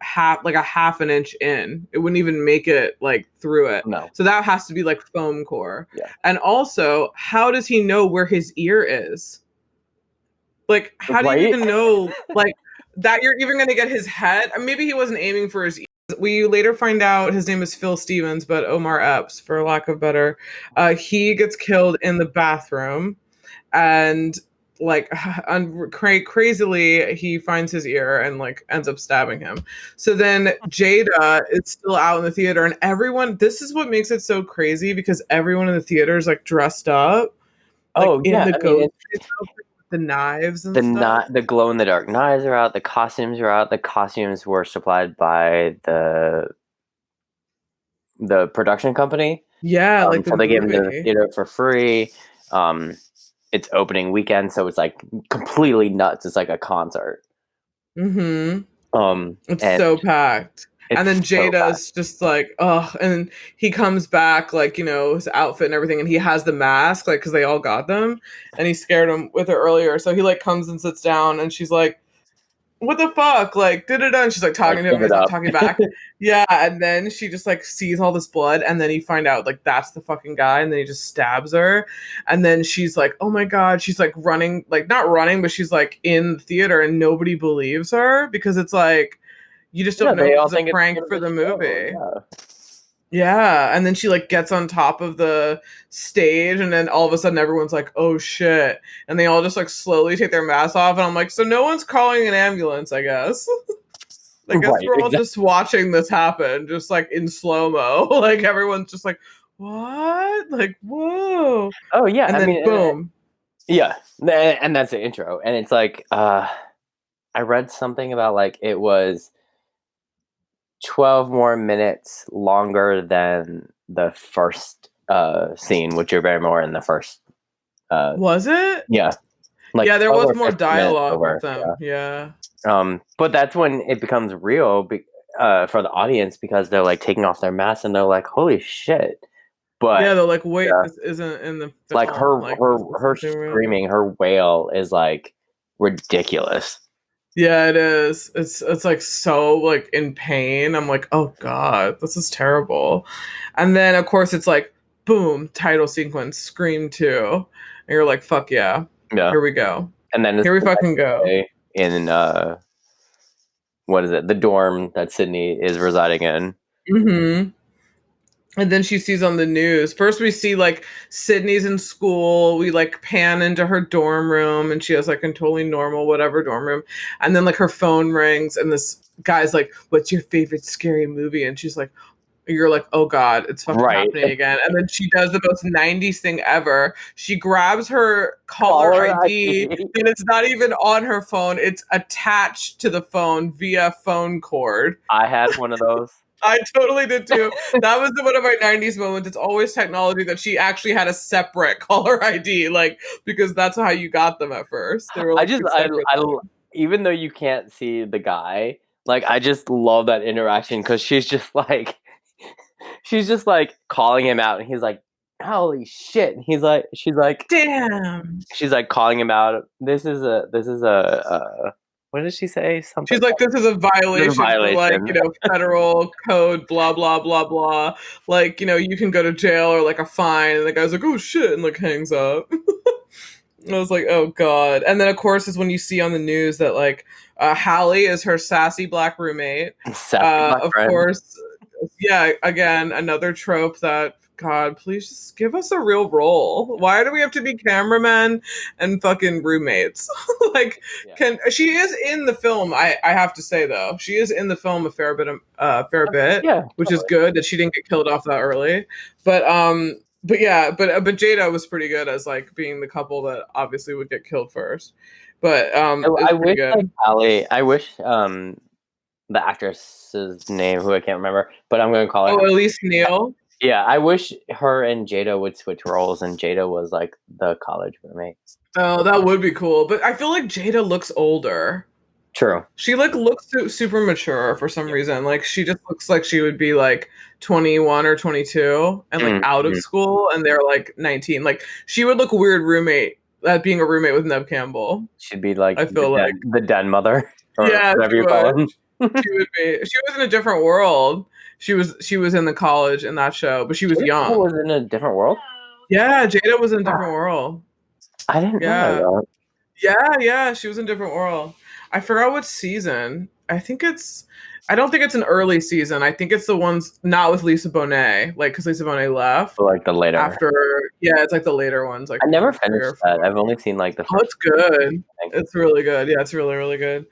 half an inch in. It wouldn't even make it, like, through it. no, So that has to be, like, foam core. yeah, And also, how does he know where his ear is? Like, how do you right. even know, like, that you're even gonna get his head? Maybe he wasn't aiming for his ears. We later find out his name is Phil Stevens, but Omar Epps, for lack of better. He gets killed in the bathroom and like crazily he finds his ear and like ends up stabbing him. So then Jada is still out in the theater and everyone, this is what makes it so crazy because everyone in the theater is like dressed up like Oh in yeah, the I mean, ghost outfit with the knives and stuff. the glow in the dark knives are out. The costumes are out. The costumes were supplied by the production company. Yeah, like the So they gave them to the movie. theater for free. Um, it's opening weekend, so it's like completely nuts. It's like a concert. Mhm. It's And so packed. And it's then so bad. Jada's just like, oh, and he comes back, like, you know, his outfit and everything, and he has the mask, like, because they all got them, and he scared him with it earlier. So he, like, comes and sits down, and she's like, what the fuck? Like, da-da-da. And she's like Like, talking to him, give and it he's not up. talking back. Yeah. And then she just like sees all this blood, and then you find out like that's the fucking guy, and then he just stabs her. And then she's like, oh my God. She's like running, like not running, but she's like in the theater, and nobody believes her because it's like, you just Yeah, don't know they if all it's a think it's prank part of for the the show. movie. Yeah. Yeah, and then she like gets on top of the stage, and then all of a sudden everyone's like, "Oh shit!" And they all just like slowly take their masks off, and I'm like, "So no one's calling an ambulance, I guess." I guess Right, we're all exactly. just watching this happen, just like in slow mo. Like everyone's just like, "What?" Like, whoa! Oh yeah, And I then mean, boom. yeah, and that's the intro, and it's like, I read something about like it was 12 more minutes longer than the first scene with Drew Barrymore in the first. Was it? Yeah, like Yeah, there 12 was or more 15 minutes dialogue with over. them. Yeah. But that's when it becomes real for the audience because they're like taking off their masks and they're like, "Holy shit!" But Yeah, they're like, "Wait, yeah, this isn't in the like film. Like, this is her something real." screaming, her wail is like ridiculous. Yeah, it is. It's like so like in pain. I'm like, oh god, this is terrible. And then of course it's like, boom, title sequence, Scream 2. And you're like, fuck yeah. Yeah, Here we go. and then it's Here we the next fucking go. day in what is it? The dorm that Sydney is residing in. Mm-hmm. And then she sees on the news. First, we see like Sydney's in school. We like pan into her dorm room, and she has like a totally normal, whatever dorm room. And then like her phone rings, and this guy's like, "What's your favorite scary movie?" And she's like, you're like, oh God, it's fucking Right. happening again. And then she does the most 90s thing ever. She grabs her caller Caller ID ID. and it's not even on her phone, it's attached to the phone via phone cord. I had one of those. I totally did too. That was one of my 90s moments. It's always technology that she actually had a separate caller ID, like, because that's how you got them at first. They were I like just a separate thing. even though you can't see the guy, like I just love that interaction because she's just like calling him out, and he's like, "Holy shit!" And Damn. she's like calling him out. This is a what did she say? Something She's like, this is a like, a violation for like, violation. you know, federal code, blah, blah, blah, blah. Like, you know, you can go to jail or like a fine. And the guy's like, oh shit, and like hangs up. I was like, oh God. And then of course is when you see on the news that like Hallie is her sassy black roommate. Sassy black Of friend. course, yeah, again, another trope that God, please just give us a real role. Why do we have to be cameramen and fucking roommates? Like, Yeah. she is in the film? I have to say though, she is in the film a fair bit, Yeah, which is totally. good that she didn't get killed off that early. But yeah, but Jada was pretty good as like being the couple that obviously would get killed first. But it I was pretty wish like good. Ali. I wish the actress's name, who I can't remember, but I'm going to call her. Oh, Elise Neal. Yeah, I wish her and Jada would switch roles, and Jada was like the college roommate. Oh, that would be cool. But I feel like Jada looks older. True. She like looks super mature for some Yeah. reason. Like she just looks like she would be like 21 or 22 and like out of school, and they're like 19. Like she would look weird being a roommate with Neve Campbell. She'd be like I feel like the den mother, or yeah, whatever she you call would. him. She would be. She was in a different world. She was in the college in that show, but she was Jada young. was in a different world. Yeah, Jada was in a different world. I didn't Yeah. know that. Yeah, she was in different world. I forgot what season. I don't think it's an early season. I think it's the ones not with Lisa Bonet, like because Lisa Bonet left So, like the later. after. Yeah, it's like the later ones. Like I never 3 or finished that. 4. I've only seen like the Oh, first. it's good. Thing. It's really good. Yeah, it's really, really good.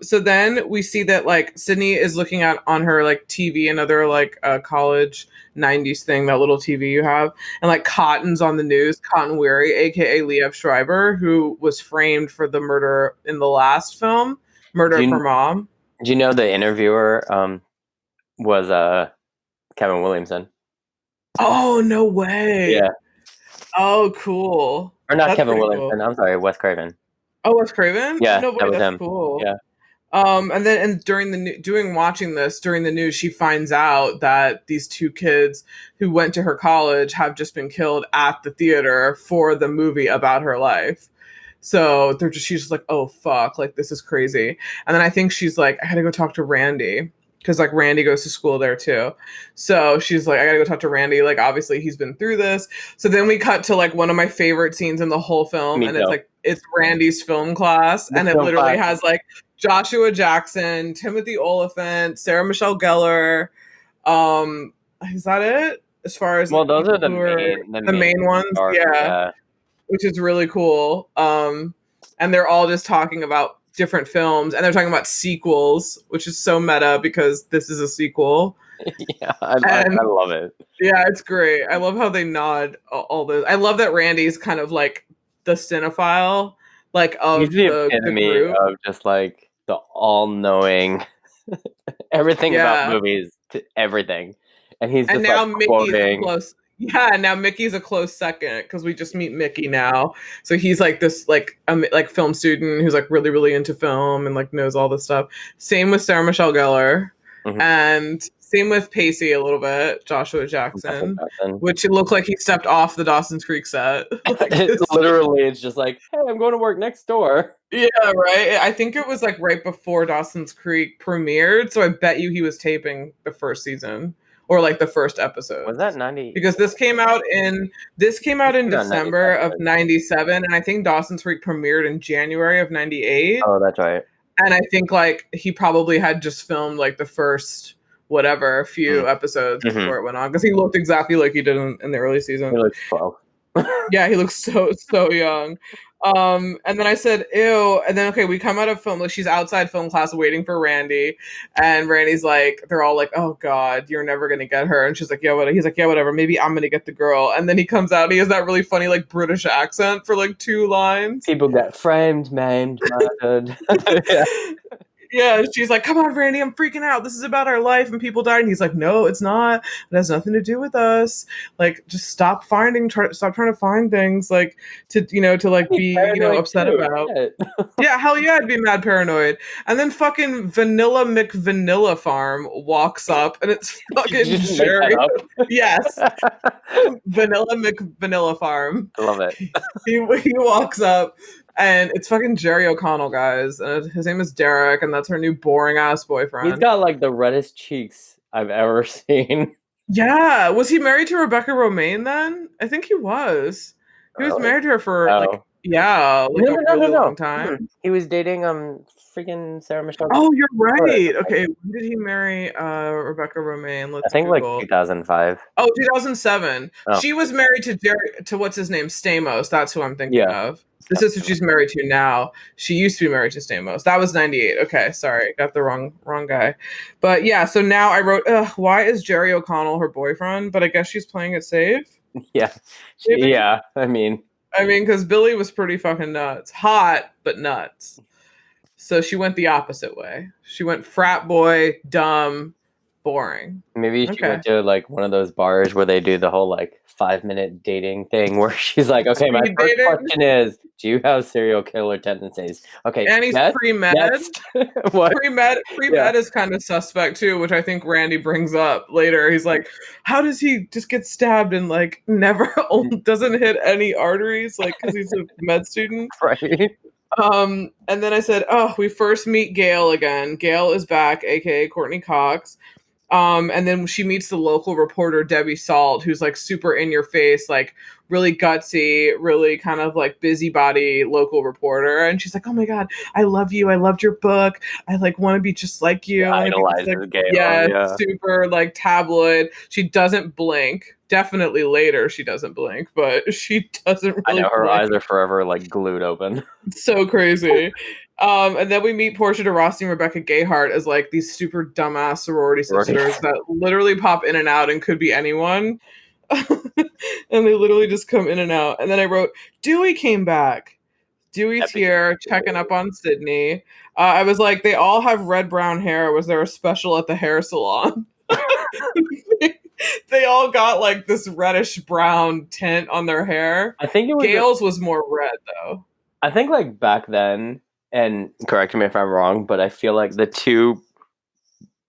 So then we see that like Sydney is looking at on her like TV, another like college 90s thing, that little TV you have, and like Cotton's on the news, Cotton Weary, aka Liev Schreiber, who was framed for the murder in the last film, Murder of Her Mom. Do you know the interviewer was Kevin Williamson? Oh, no way. Yeah. Oh, cool. Or not That's Kevin pretty Williamson. cool. I'm sorry, Wes Craven. Oh, Wes Craven? Yeah, No that way, was that's him. cool. Yeah. And during watching this during the news, she finds out that these 2 kids who went to her college have just been killed at the theater for the movie about her life. So she's just like, oh fuck, like this is crazy. And then I think she's like, I gotta go talk to Randy, because like Randy goes to school there too. So she's like, I gotta go talk to Randy. Like obviously he's been through this. So then we cut to like one of my favorite scenes in the whole film, and it's Randy's film class, and it literally has like Joshua Jackson, Timothy Oliphant, Sarah Michelle Gellar. Is that it? As far as those are the main ones, yeah. Which is really cool. And they're all just talking about different films, and they're talking about sequels, which is so meta because this is a sequel. Yeah, I love it. Yeah, it's great. I love how they nod all this. I love that Randy's kind of like the cinephile, like of He's the epitome group. of just like the all-knowing everything about movies to everything, and he's just now like Mickey's quoting. Close. Yeah, now Mickey's a close second because we just meet Mickey now. So he's like this like film student who's like really, really into film and like knows all this stuff. Same with Sarah Michelle Gellar, and same with Pacey a little bit, Joshua Jackson, which it looked like he stepped off the Dawson's Creek set. Like, it's just like, hey, I'm going to work next door. Yeah, right. I think it was like right before Dawson's Creek premiered, so I bet you he was taping the first season. Or like the first episode. Was that 90? Because this came out in December of 97, and I think Dawson's Creek premiered in January of 98. Oh, that's right. And I think like he probably had just filmed like the first few episodes before it went on, because he looked exactly like he did in the early season. He looks 12. Yeah, he looks so young. And then I said, ew. And then, okay, we come out of film. Like, she's outside film class waiting for Randy. And Randy's like, they're all like, oh, God, you're never going to get her. And she's like, yeah, whatever. He's like, yeah, whatever. Maybe I'm going to get the girl. And then he comes out. And he has that really funny, like, British accent for, like, 2 lines. People get framed, maimed, murdered. Yeah. Yeah, she's like, come on, Randy, I'm freaking out. This is about our life and people died. And he's like, no, it's not. It has nothing to do with us. Like, just stop trying to find things like to like be, upset about. Yeah, hell yeah, I'd be mad paranoid. And then fucking Vanilla McVanilla Farm walks up, and it's fucking Jerry. Yes. Vanilla McVanilla Farm. I love it. He walks up. And it's fucking Jerry O'Connell, guys. And his name is Derek, and that's her new boring ass boyfriend. He's got like the reddest cheeks I've ever seen. Yeah. Was he married to Rebecca Romaine then? I think he was. He was married to her for Yeah, like a really long No. time. He was dating freaking Sarah Michelle Oh, you're Gellar. right. Okay, when did he marry Rebecca Romaine? I Let's think like Google. 2005. Oh, 2007. Oh, She was married to what's his name? Stamos. That's who I'm thinking yeah. of. This is who she's married to now. She used to be married to Stamos. That was 98. Okay, sorry. Got the wrong guy. But yeah, so now I wrote, why is Jerry O'Connell her boyfriend? But I guess she's playing it safe. Yeah. Maybe? Yeah. I mean, Because Billy was pretty fucking nuts. Hot, but nuts. So she went the opposite way. She went frat boy, dumb, boring. maybe she Okay. went to like one of those bars where they do the whole like 5-minute dating thing where she's like, okay, my Speed first dating. question is, do you have serial killer tendencies? Okay, And he's yes, pre-med. next. What? Pre-med Yeah. is kind of suspect too, which I think Randy brings up later. He's like, how does he just get stabbed and like never doesn't hit any arteries, like because he's a med student? Right. And then I said, oh, we first meet Gail again. Gail is back, aka Courtney Cox. And then she meets the local reporter, Debbie Salt, who's like super in your face, like really gutsy, really kind of like busybody local reporter. And she's like, oh my God, I love you. I loved your book. I like want to be just like you. Yeah, And I think it's idolizes like, Gail. yeah, Yeah. super like tabloid. She doesn't blink. Definitely later she doesn't blink, but she doesn't I really know her blink. eyes are forever like glued open. It's so crazy. And then we meet Portia de Rossi and Rebecca Gayheart as like these super dumbass sorority sisters that literally pop in and out and could be anyone. And they literally just come in and out. And then I wrote, Dewey came back. Dewey's here, checking up on Sydney. I was like, they all have red brown hair. Was there a special at the hair salon? They all got like this reddish brown tint on their hair. I think it was Gail's was more red though. I think like back then, and correct me if I'm wrong, but I feel like the two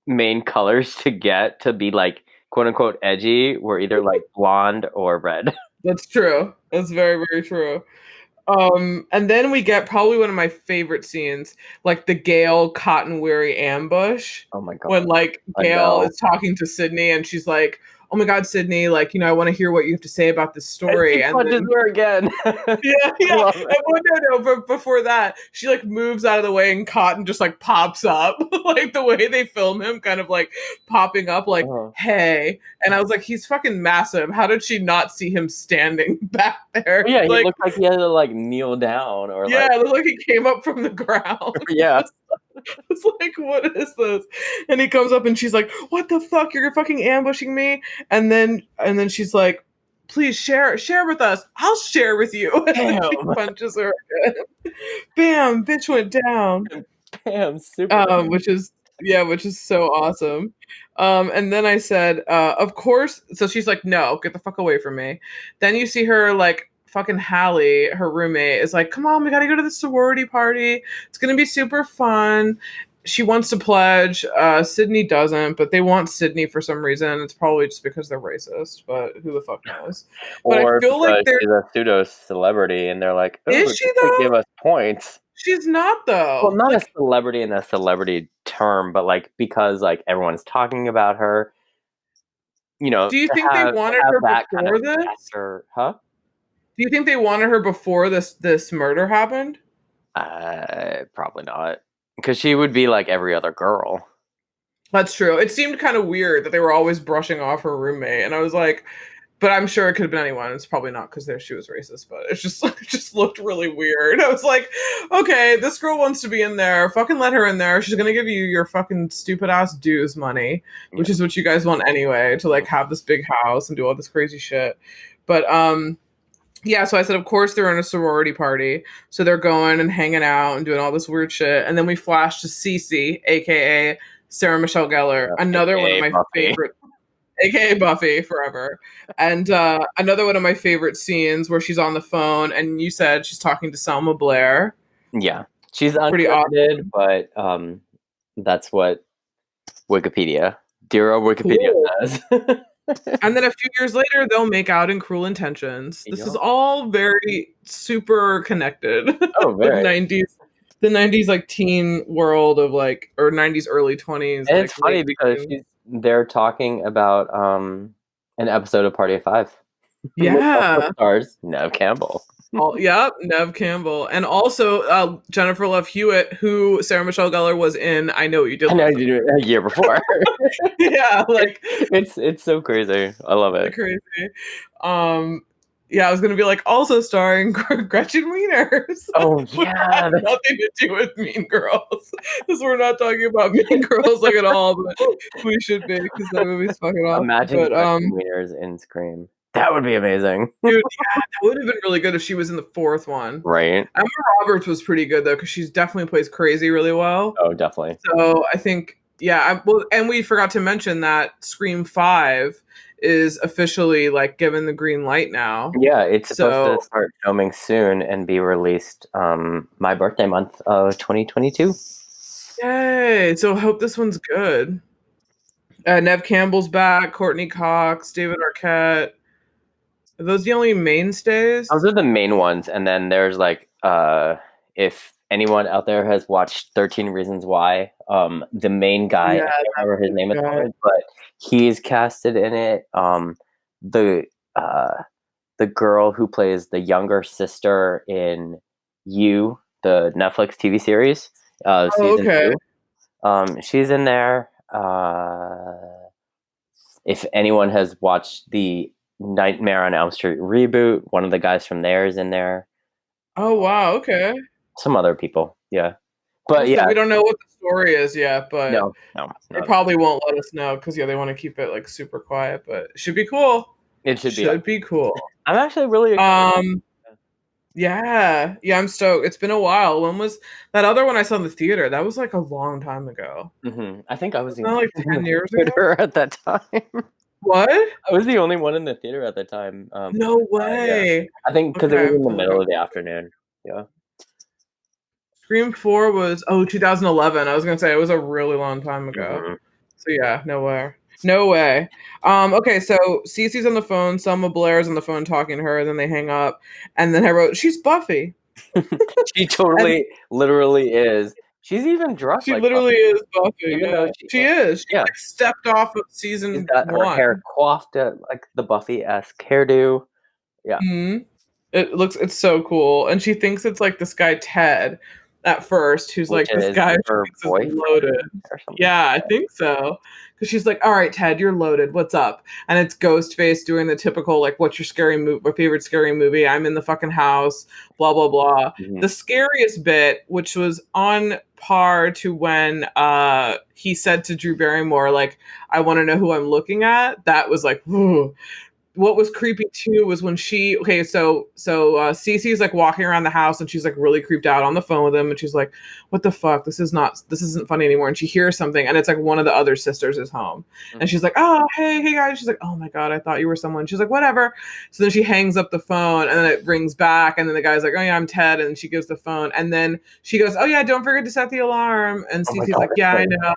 main colors to get to be like quote unquote edgy were either like blonde or red. That's true. That's very, very true. And then we get probably one of my favorite scenes, like the Gail Cotton Weary ambush. Oh my god. When like Gail is talking to Sydney and she's like, oh my God, Sydney, like, I want to hear what you have to say about this story. And punches her again. Yeah. But before that, she like moves out of the way and Cotton just like pops up, like the way they film him, kind of like popping up, like, hey. And I was like, he's fucking massive. How did she not see him standing back there? Yeah, he like, looked like he had to like kneel down or yeah, it looked like he came up from the ground. Yeah. It's like, what is this? And he comes up and she's like, what the fuck? You're fucking ambushing me. And then she's like, please share with us. I'll share with you. And then he punches her again. Bam, bitch went down. Bam, super. Which is so awesome. And then I said, of course. So she's like, no, get the fuck away from me. Then you see her like fucking Hallie, her roommate, is like, come on, we gotta go to the sorority party. It's gonna be super fun. She wants to pledge. Sydney doesn't, but they want Sydney for some reason. It's probably just because they're racist, but who the fuck knows? But or I feel like they're she's a pseudo celebrity and they're like, oh, is she though? Give us points. She's not though. Well, not like, a celebrity in a celebrity term, but like because like everyone's talking about her. Do you think they wanted her before this? Huh? Do you think they wanted her before this murder happened? Probably not. Because she would be like every other girl. That's true. It seemed kind of weird that they were always brushing off her roommate, and I was like, but I'm sure it could have been anyone. It's probably not because she was racist, but it just looked really weird. I was like, okay, this girl wants to be in there. Fucking let her in there. She's gonna give you your fucking stupid ass dues money, which is what you guys want anyway, to like have this big house and do all this crazy shit. But yeah, so I said, of course they're in a sorority party. So they're going and hanging out and doing all this weird shit. And then we flash to Cece, aka Sarah Michelle Gellar, another one of my favorite, aka Buffy forever. And another one of my favorite scenes where she's on the phone and you said she's talking to Selma Blair. Yeah. She's pretty awesome, but that's what Wikipedia, dear old Wikipedia says. And then a few years later, they'll make out in Cruel Intentions. This is all very super connected. Oh, very. The 90s like teen world of like, or 90s early 20s. And it's funny because they're talking about an episode of Party of Five. Yeah. Stars Nev Campbell. Yep, Nev Campbell, and also Jennifer Love Hewitt, who Sarah Michelle Gellar was in I Know What You Did I know Last you did it a year before. Yeah, like it's so crazy. I love it. crazy. Um, yeah, I was gonna be like also starring Gretchen Wieners, Oh which yeah, has nothing to do with Mean Girls, because we're not talking about Mean Girls like at all, but we should be because that movie's fucking awesome. imagine But Gretchen Wieners in Scream. That would be amazing, dude, yeah, that would have been really good if she was in the fourth one. right? Emma Roberts was pretty good though, because she definitely plays crazy really well. Oh, definitely. So I think, yeah, well, and we forgot to mention that Scream 5 is officially like given the green light now. Yeah, it's supposed to So start filming soon and be released my birthday month of 2022. yay! So I hope this one's good. Nev Campbell's back, Courtney Cox, David Arquette. Are those the only mainstays? Those are the main ones, and then there's like if anyone out there has watched 13 Reasons Why, the main guy, Yeah, I can't remember his name at the guy. moment, but he's casted in it. The the girl who plays the younger sister in You, the Netflix TV series, season Okay. 2. She's in there. If anyone has watched the Nightmare on Elm Street reboot, one of the guys from there is in there. Oh wow. Okay. Some other people, yeah. But So yeah, we don't know what the story is yet, but no, they probably won't let us know because they want to keep it like super quiet. But it should be cool. it should be. Should be cool. I'm actually really excited. Yeah, I'm stoked. It's been a while. When was that other one I saw in the theater? That was like a long time ago. I think I was the Not only like one 10 in years the ago. theater at that time. What? I was the only one in the theater at the time. No Yeah, way. I think because Okay, it was I'm in the totally middle of the afternoon. Yeah. Scream 4 was 2011. I was gonna say it was a really long time ago. hmm So yeah, no way. No way. Okay, so Cece's on the phone, Selma Blair's on the phone talking to her, then they hang up, and then I wrote, she's Buffy. She And totally, literally is. She's even dressed she like literally Buffy, is Buffy, even though yeah. She is. She yeah, like stepped off of she's season got her 1. hair coiffed at like the Buffy-esque hairdo. Yeah, Mhm. It's so cool. And she thinks it's like this guy Ted at first, who's which like this is guy she her thinks is boyfriend loaded. or something. Yeah, I think so. Because she's like, all right, Ted, you're loaded. What's up? And it's Ghostface doing the typical, like, what's your scary movie, my favorite scary movie? I'm in the fucking house, blah, blah, blah. Mhm. The scariest bit, which was on par to when he said to Drew Barrymore, like, I want to know who I'm looking at. That was like, whew. What was creepy too was when Cece's like walking around the house and she's like really creeped out on the phone with him and she's like, what the fuck, this isn't funny anymore, and she hears something and it's like one of the other sisters is home and she's like, oh hey guys, she's like, oh my god, I thought you were someone. She's like, whatever. So then she hangs up the phone and then it rings back and then the guy's like, oh yeah, I'm Ted, and she gives the phone and then she goes, oh yeah, don't forget to set the alarm, and Oh my Cece's God, like, yeah, I know.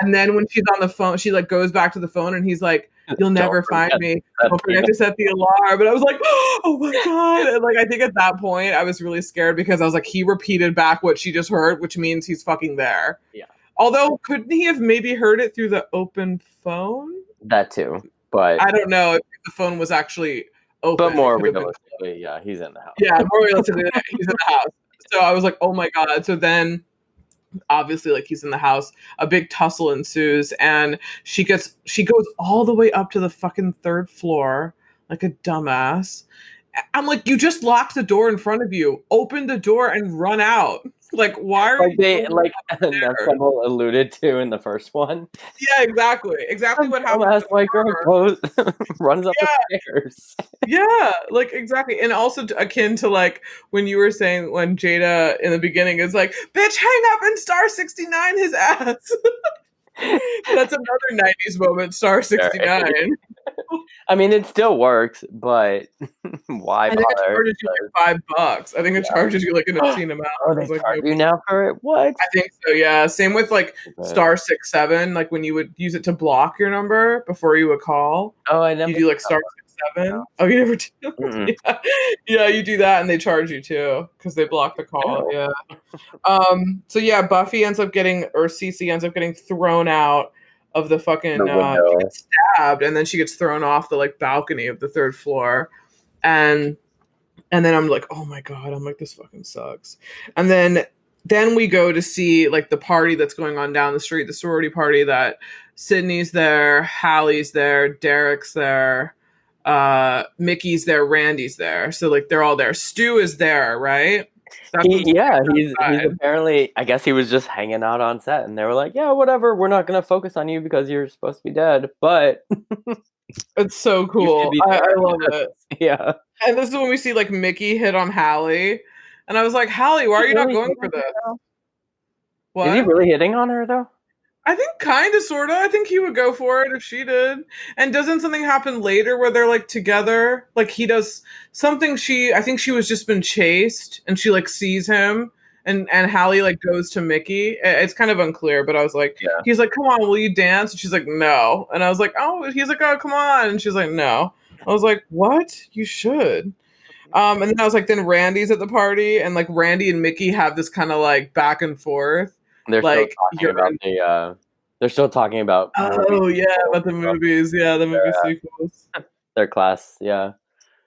And then when she's on the phone, she like goes back to the phone and he's like, you'll never find me. Don't forget to set the alarm. And I was like, oh my God. And like, I think at that point I was really scared because I was like, he repeated back what she just heard, which means he's fucking there. Yeah. Although, couldn't he have maybe heard it through the open phone? That too, but I don't know if the phone was actually open. but more realistically, yeah, he's in the house. Yeah, more realistically, he's in the house. So I was like, oh my God. So then obviously like he's in the house, a big tussle ensues and she goes all the way up to the fucking third floor like a dumbass. I'm like, you just locked the door in front of you, open the door and run out. Like, why are Like you they like Neville alluded to in the first one. Yeah, exactly what happened. As my girl goes, runs up the stairs. Yeah, like exactly. And also akin to like when you were saying when Jada in the beginning is like, bitch, hang up and star 69 his ass. That's another 90s moment, star 69. I mean, it still works, but why I think it bother? charges you like $5. I think it charges you like an obscene amount. Oh, they like, charge you now for it? What? I think so, yeah. Same with like star 67, like when you would use it to block your number before you would call. Oh, I never. You do like star 67. No. Oh, you never do? Yeah, you do that and they charge you too because they block the call. Oh. Yeah. So yeah, Buffy ends up getting, or Cece ends up getting thrown out of the fucking she gets stabbed and then she gets thrown off the like balcony of the third floor, and And then I'm like, oh my God, I'm like, this fucking sucks. And then we go to see like the party that's going on down the street, the sorority party that Sydney's there, Hallie's there, Derek's there, Mickey's there, Randy's there. So like they're all there. Stu is there, right? That's what's He's apparently, I guess he was just hanging out on set, and they were like, yeah, whatever, we're not gonna focus on you because you're supposed to be dead, but it's so you should cool. be I there. love it. Yeah. And this is when we see like Mickey hit on Hallie. And I was like, Hallie, why are you not Really going hitting for on her, this? though? Is he What? really hitting on her though? I think kind of, sort of. I think he would go for it if she did. And doesn't something happen later where they're like together? Like he does something. I think she was just been chased, and she like sees him, and Hallie like goes to Mickey. It's kind of unclear, but I was like, Yeah. he's like, come on, will you dance? And she's like, no. And I was like, oh, he's like, oh, come on. And she's like, no. I was like, what? You should. And then I was like, then Randy's at the party, and like Randy and Mickey have this kind of like back and forth. They're still Like talking about they're still talking about oh yeah, about the movies, yeah, the movie sequels. their class, yeah.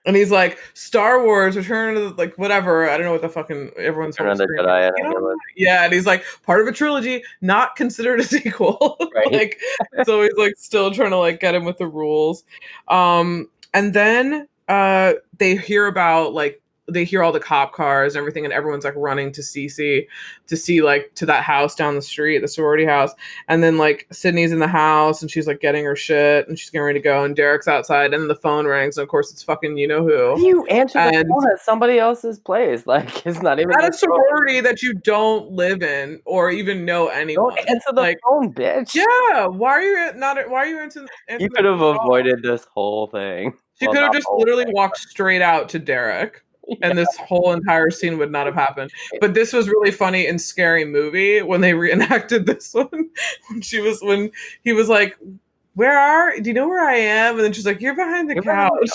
And he's like, Star Wars, Return of the, like whatever. I don't know what the fucking everyone's Return of the Jedi, I think it was. Yeah, and he's like, part of a trilogy, not considered a sequel. Right. Like, so he's like still trying to like get him with the rules. And then they hear about like they hear all the cop cars and everything, and everyone's like running to Cece to see like to that house down the street, the sorority house. And then like Sydney's in the house and she's like getting her shit and she's getting ready to go, and Derek's outside, and then the phone rings, and of course it's fucking you know who. You answer the phone at somebody else's place. Like it's not even at a sorority that you don't live in or even know anyone. Don't answer the phone, bitch. Yeah, why are you not? Why are you into? You could have avoided this whole thing. She could have just literally walked straight out to Derek. And this whole entire scene would not have happened. But this was really funny in Scary Movie when they reenacted this one. When he was like, do you know where I am? And then she's like, you're behind the couch.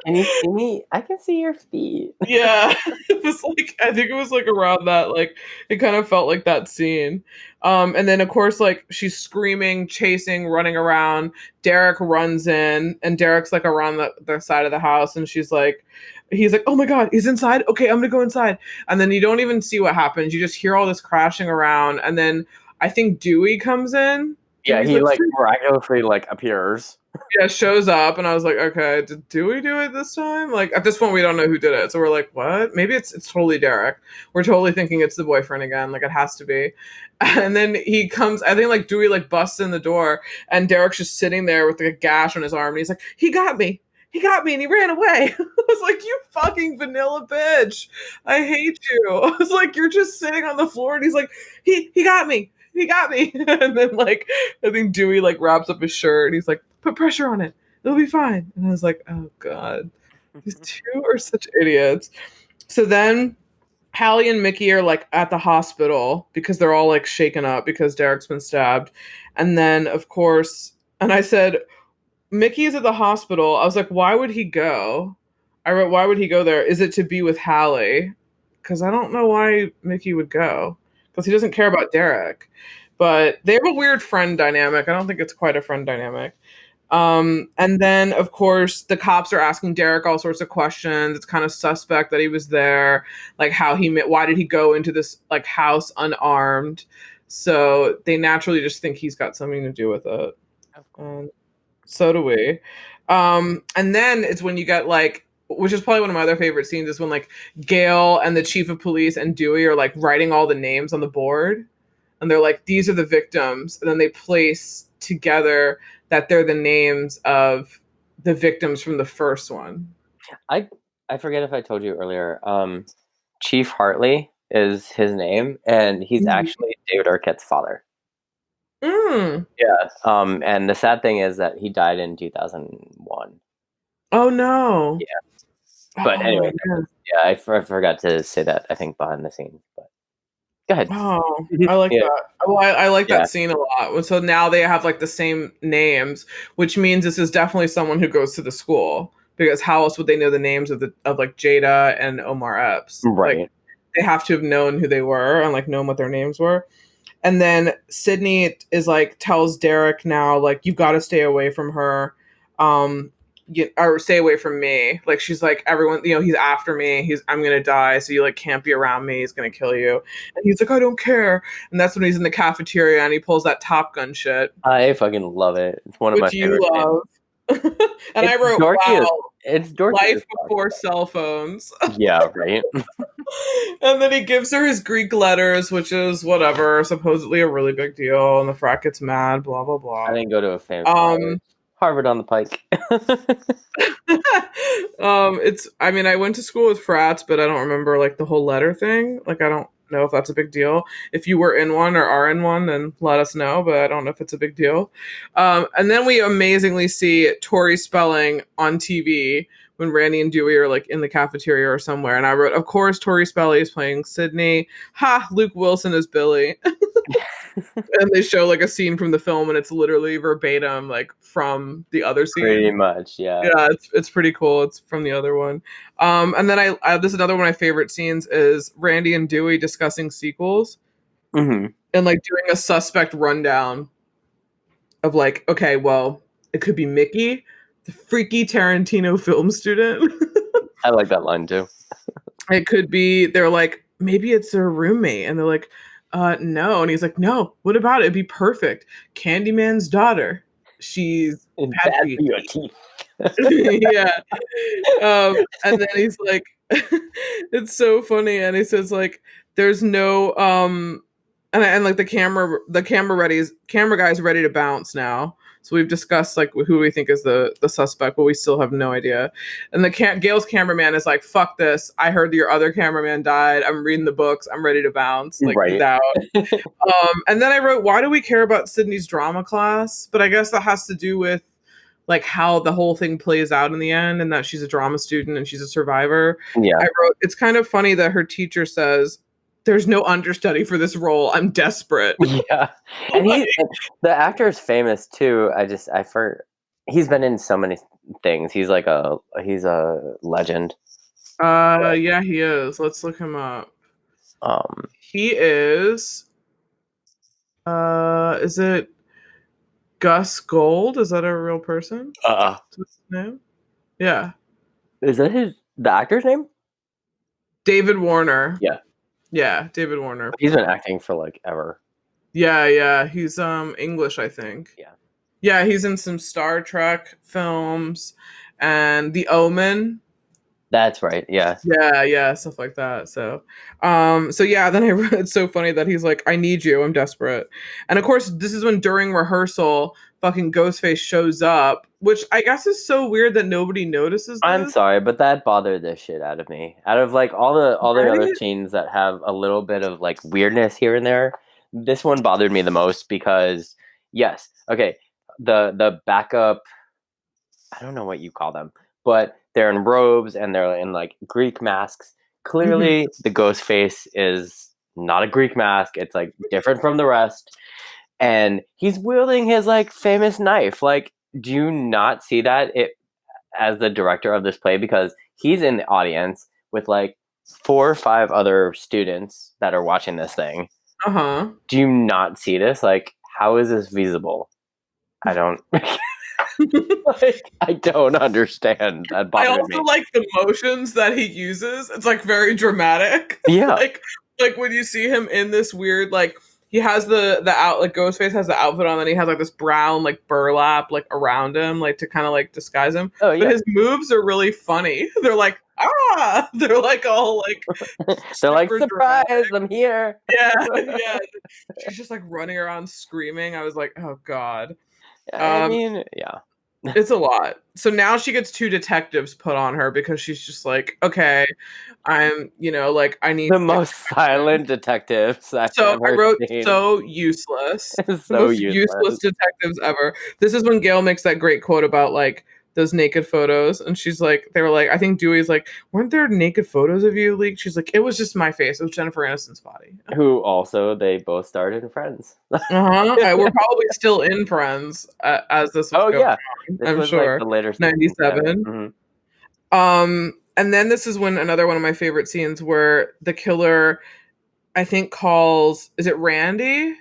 Can you see me? I can see your feet. Yeah. It was like, I think it was like around that, like it kind of felt like that scene. And then of course, like she's screaming, chasing, running around. Derek runs in, and Derek's like around the side of the house, and he's like, oh my God, he's inside. Okay, I'm gonna go inside. And then you don't even see what happens. You just hear all this crashing around, and then I think Dewey comes in. Yeah, he like miraculously like appears. Yeah, shows up, and I was like, okay, did Dewey do it this time? Like at this point, we don't know who did it, so we're like, what? Maybe it's totally Derek. We're totally thinking it's the boyfriend again. Like it has to be. And then he comes. I think like Dewey like busts in the door, and Derek's just sitting there with like a gash on his arm, and he's like, he got me, and he ran away. I was like, you fucking vanilla bitch. I hate you. I was like, you're just sitting on the floor, and he's like, he got me. He got me. And then like I think Dewey like wraps up his shirt, and he's like, put pressure on it. It'll be fine. And I was like, oh God. These two are such idiots. So then Hallie and Mickey are like at the hospital because they're all like shaken up because Derek's been stabbed. And then of course, and I said, Mickey is at the hospital. I was like, why would he go? I wrote, why would he go there? Is it to be with Hallie? Because I don't know why Mickey would go. Because he doesn't care about Derek. But they have a weird friend dynamic. I don't think it's quite a friend dynamic. And then, of course, the cops are asking Derek all sorts of questions. It's kind of suspect that he was there. Like why did he go into this like house unarmed? So they naturally just think he's got something to do with it. And so do we. And then it's when you get like, which is probably one of my other favorite scenes, is when like Gail and the chief of police and Dewey are like writing all the names on the board. And they're like, these are the victims. And then they place together that they're the names of the victims from the first one. I forget if I told you earlier. Chief Hartley is his name, and he's actually David Arquette's father. Mm. Yeah. And the sad thing is that he died in 2001. Oh no. Yeah. But anyway, yeah, I forgot to say that, I think, behind the scenes. But go ahead. Oh, I like that. Well, I like that scene a lot. So now they have like the same names, which means this is definitely someone who goes to the school, because how else would they know the names of like Jada and Omar Epps? Right. Like, they have to have known who they were and like known what their names were. And then Sydney is like tells Derek now, like, you've got to stay away from her. or stay away from me. Like she's like, everyone, he's after me. I'm gonna die, so you like can't be around me. He's gonna kill you. And he's like, I don't care. And that's when he's in the cafeteria and he pulls that Top Gun shit. I fucking love it. It's one of my favorite love. And it's I wrote, dorky. wow, It's dorky. Life before cell phones. Yeah, right. And then he gives her his Greek letters, which is whatever, supposedly a really big deal. And the frat gets mad, blah blah blah. I didn't go to a famous Harvard on the Pike. I went to school with frats, but I don't remember like the whole letter thing. Like I don't know if that's a big deal. If you were in one or are in one, then let us know, but I don't know if it's a big deal. And then we amazingly see Tori Spelling on TV when Randy and Dewey are like in the cafeteria or somewhere. And I wrote, of course, Tori Spelling is playing Sydney. Ha, Luke Wilson is Billy. And they show like a scene from the film and it's literally verbatim like from the other scene. Pretty much, yeah. Yeah, it's pretty cool. It's from the other one. And then this is another one of my favorite scenes is Randy and Dewey discussing sequels. Mm-hmm. And like doing a suspect rundown of like, okay, well, it could be Mickey, the freaky Tarantino film student. I like that line too. It could be, they're like, maybe it's their roommate. And they're like, no. And he's like, no, what about it? It'd be perfect. Candyman's daughter. She's bad for your teeth. Yeah. And then he's like, it's so funny. And he says like, there's no, and like the camera guy's ready to bounce now. So we've discussed like who we think is the suspect, but we still have no idea. And Gail's cameraman is like, fuck this. I heard your other cameraman died. I'm reading the books. I'm ready to bounce. Like he's out. And then I wrote, why do we care about Sydney's drama class? But I guess that has to do with like how the whole thing plays out in the end and that she's a drama student and she's a survivor. Yeah. I wrote, it's kind of funny that her teacher says, there's no understudy for this role. I'm desperate. Yeah. And the actor is famous too. He's been in so many things. He's a legend. Yeah, he is. Let's look him up. He is it Gus Gold? Is that a real person? What's his name? Yeah. Is that the actor's name? David Warner. Yeah. Yeah, David Warner. He's been acting for like ever. Yeah. He's English, I think. Yeah. Yeah, he's in some Star Trek films and The Omen. That's right. Yeah. Yeah, stuff like that. So yeah, then it's so funny that he's like, I need you, I'm desperate. And of course, this is when during rehearsal, fucking Ghostface shows up, which I guess is so weird that nobody notices this. I'm sorry, but that bothered the shit out of me. Out of like all the other scenes that have a little bit of like weirdness here and there, this one bothered me the most because yes, okay, the backup, I don't know what you call them, but they're in robes and they're in like Greek masks. Clearly, the ghost face is not a Greek mask. It's like different from the rest. And he's wielding his like famous knife. Like, do you not see that as the director of this play? Because he's in the audience with like 4 or 5 other students that are watching this thing. Do you not see this? Like, how is this feasible? I don't. Like, I don't understand. That bothers me. I also like the motions that he uses. It's like very dramatic. Yeah. like when you see him in this weird, like he has the like Ghostface has the outfit on and he has like this brown like burlap like around him like to kind of like disguise him. Oh, yeah. But his moves are really funny. They're like, they're like all like they're like, surprise, dramatic. I'm here. Yeah. She's just like running around screaming. I was like, oh God. I mean, yeah. It's a lot. So now she gets 2 detectives put on her because she's just like, okay, I'm, like I need the most silent detectives. I wrote seen. So useless. So the most useless detectives ever. This is when Gail makes that great quote about like those naked photos, and she's like, they were like, I think Dewey's like, weren't there naked photos of you leaked? She's like, it was just my face. It was Jennifer Aniston's body. Who also they both starred in Friends. We're probably still in Friends as this was going on. I'm sure. Like the later 97. And then this is when another one of my favorite scenes where the killer, I think, calls, is it Randy?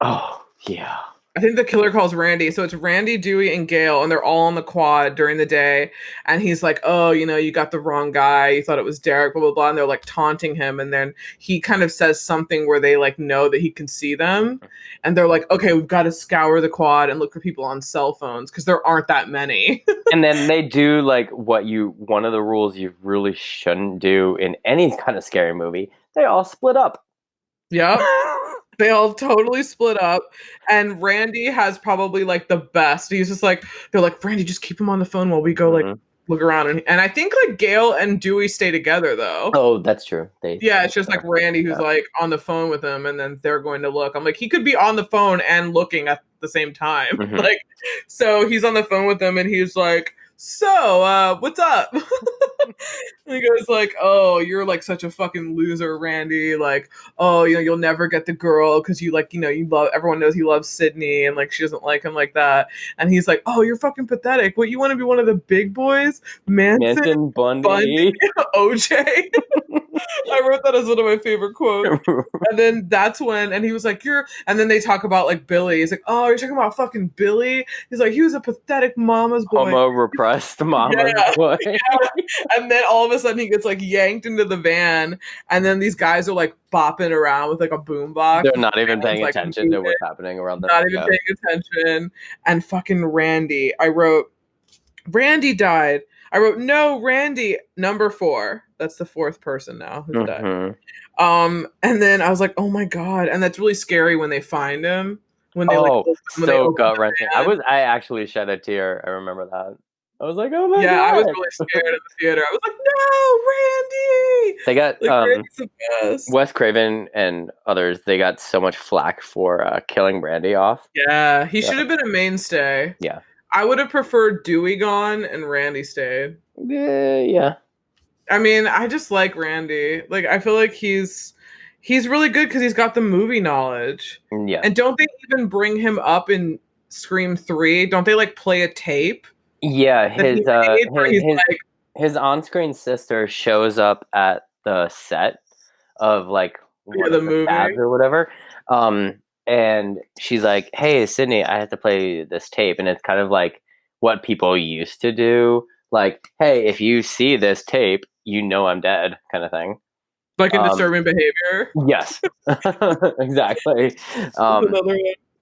Oh yeah. I think the killer calls Randy. So it's Randy, Dewey, and Gail, and they're all on the quad during the day. And he's like, "Oh, you got the wrong guy. You thought it was Derek, blah, blah, blah." And they're like taunting him. And then he kind of says something where they like know that he can see them. And they're like, "Okay, we've got to scour the quad and look for people on cell phones because there aren't that many." And then they do like one of the rules you really shouldn't do in any kind of scary movie. They all split up. Yep. They all totally split up, and Randy has probably like the best. He's just like, they're like, Randy, just keep him on the phone while we go like look around, and I think like Gail and Dewey stay together though. Oh, that's true. Yeah, it's just like Randy who's like on the phone with him, and then they're going to look. I'm like, he could be on the phone and looking at the same time. Like, so he's on the phone with them, and he's like, "So, what's up?" And he goes like, "Oh, you're like such a fucking loser, Randy. Like, oh, you'll never get the girl because you like, you love. Everyone knows he loves Sydney, and like she doesn't like him like that." And he's like, "Oh, you're fucking pathetic. What, you want to be one of the big boys, Manson, Bundy, OJ?" I wrote that as one of my favorite quotes. And then that's when, and he was like, and then they talk about like Billy. He's like, "Oh, you're talking about fucking Billy?" He's like, "He was a pathetic mama's boy. Homo repressed mama's boy." Yeah. And then all of a sudden he gets like yanked into the van, and then these guys are like bopping around with like a boombox. They're not even paying like, attention to what's happening around them. Not even paying attention. And fucking Randy. I wrote, Randy died. I wrote, no, Randy, number 4. That's the 4th person now who's died. And then I was like, oh my God. And that's really scary when they find him. When they so gut-wrenching. I actually shed a tear. I remember that. I was like, oh my God. I was really scared at the theater. I was like, no, Randy! They got Randy's the best. Wes Craven and others, they got so much flack for killing Randy off. Yeah, he should have been a mainstay. Yeah. I would have preferred Dewey gone and Randy stayed. Yeah. I mean, I just like Randy. Like, I feel like he's really good because he's got the movie knowledge. Yeah. And don't they even bring him up in Scream 3? Don't they like play a tape? Yeah, his on-screen sister shows up at the set of like one of the movie or whatever. And she's like, "Hey, Sydney, I have to play this tape." And it's kind of like what people used to do. Like, "Hey, if you see this tape, you know I'm dead," kind of thing. Like a disturbing behavior? Yes. Exactly.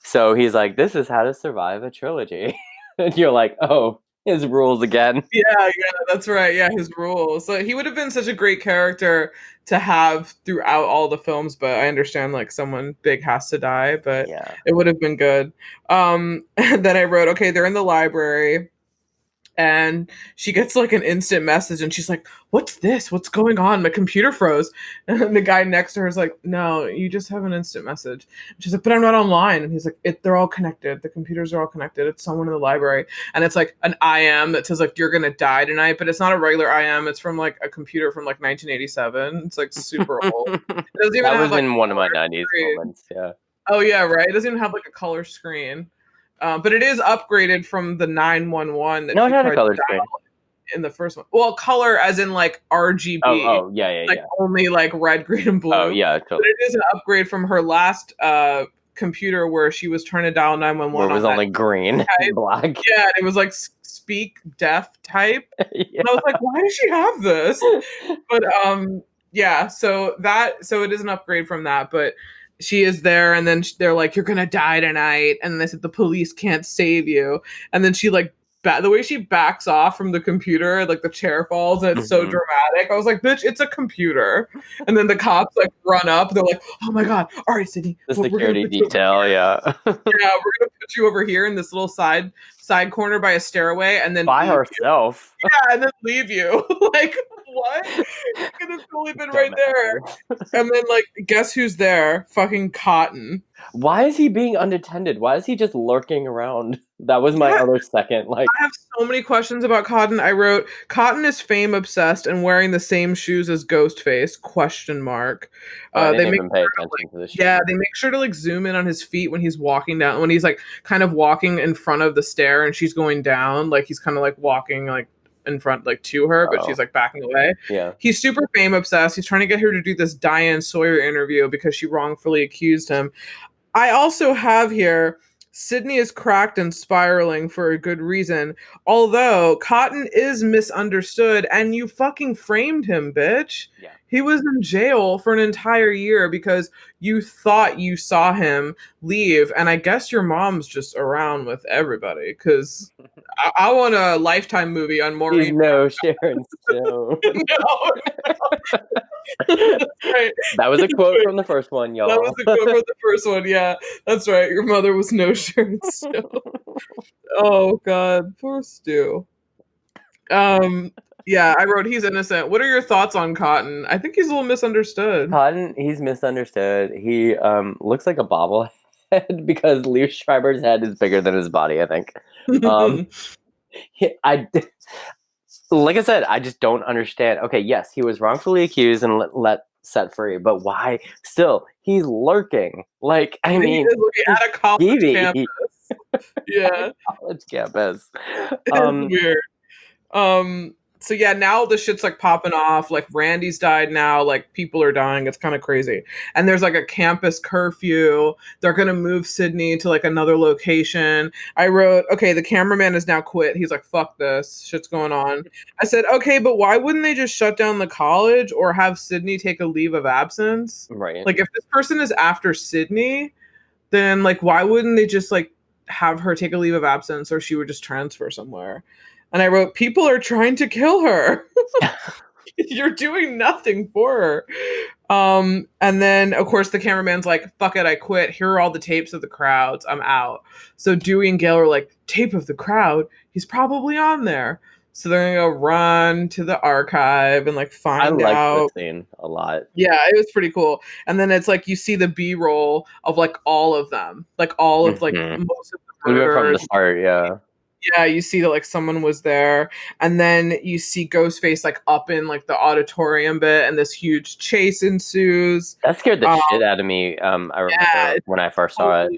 So he's like, "This is how to survive a trilogy." And you're like, oh, his rules again. Yeah, that's right. Yeah, his rules. So he would have been such a great character to have throughout all the films, but I understand like someone big has to die, but it would have been good. And then I wrote, okay, they're in the library. And she gets like an instant message and she's like, "What's this? What's going on? My computer froze." And the guy next to her is like, "No, you just have an instant message." And she's like, "But I'm not online." And he's like, "They're all connected. The computers are all connected. It's someone in the library." And it's like an IM that says like, "You're going to die tonight." But it's not a regular IM. It's from like a computer from like 1987. It's like super old. It doesn't even that was have, in one of my 90s moments. Yeah. Oh yeah, right. It doesn't even have like a color screen. But it is upgraded from the 911 that it had a color screen in the first one. Well, color as in like RGB. Oh, yeah. Like only like red, green, and blue. Oh, yeah. Totally. But it is an upgrade from her last computer where she was trying to dial 911. Where it was only green and black. Yeah, it was like speak deaf type. Yeah. And I was like, why does she have this? But yeah, so it is an upgrade from that, but she is there, and then they're like, "You're gonna die tonight," and they said the police can't save you, and then she like the way she backs off from the computer, like the chair falls, and it's so dramatic. I was like, "Bitch, it's a computer!" And then the cops like run up. They're like, "Oh my God! All right, Sydney, the security detail, yeah, yeah, we're gonna put you over here in this little side corner by a stairway, and then by herself, yeah, and then leave you." Like, what? It could have totally been right there. And then, like, guess who's there? Fucking Cotton. Why is he being unattended? Why is he just lurking around? That was my other second. Like, I have so many questions about Cotton. I wrote, Cotton is fame obsessed and wearing the same shoes as Ghostface? Question mark. They make pay attention to the shoe. Yeah, they make sure to like zoom in on his feet when he's walking down. When he's like kind of walking in front of the stair and she's going down, like he's kind of like walking like in front like to her, but she's like backing away. Yeah, he's super fame obsessed. He's trying to get her to do this Diane Sawyer interview because she wrongfully accused him. I also have here Sydney is cracked and spiraling for a good reason. Although Cotton is misunderstood and you fucking framed him, bitch. Yeah. He was in jail for an entire year because you thought you saw him leave. And I guess your mom's just around with everybody because I want a Lifetime movie on He's Maureen. no Sharon Stone. No, that's right. That was a quote from the first one, That was y'all. the quote from the first one. Yeah, that's right. Your mother was no Sharon Stone. Oh God, poor Stu. Yeah, I wrote he's innocent. What are your thoughts on Cotton? I think he's a little misunderstood. Cotton, he's misunderstood. He looks like a bobblehead because Liev Schreiber's head is bigger than his body, I think. I like I said, I just don't understand. Okay, yes, he was wrongfully accused and let set free, but why? Still, he's lurking. Like, I mean, he is looking at a college campus. Yeah, college campus. It's weird. So yeah, now the shit's like popping off. Like Randy's died now. Like people are dying. It's kind of crazy. And there's like a campus curfew. They're gonna move Sydney to like another location. I wrote, okay, the cameraman has now quit. He's like, fuck this. Shit's going on. I said, okay, but why wouldn't they just shut down the college or have Sydney take a leave of absence? Right. Like if this person is after Sydney, then like why wouldn't they just like have her take a leave of absence or she would just transfer somewhere? And I wrote, people are trying to kill her. You're doing nothing for her. And then, of course, the cameraman's like, fuck it, I quit. Here are all the tapes of the crowds. I'm out. So Dewey and Gail are like, tape of the crowd? He's probably on there. So they're going to run to the archive and like find out. I like this scene a lot. Yeah, it was pretty cool. And then it's like you see the B-roll of like all of them. Like all of like most of the murders. From the start, yeah. Yeah, you see that like someone was there, and then you see Ghostface like up in like the auditorium bit, and this huge chase ensues. That scared the shit out of me. I remember when I first saw it.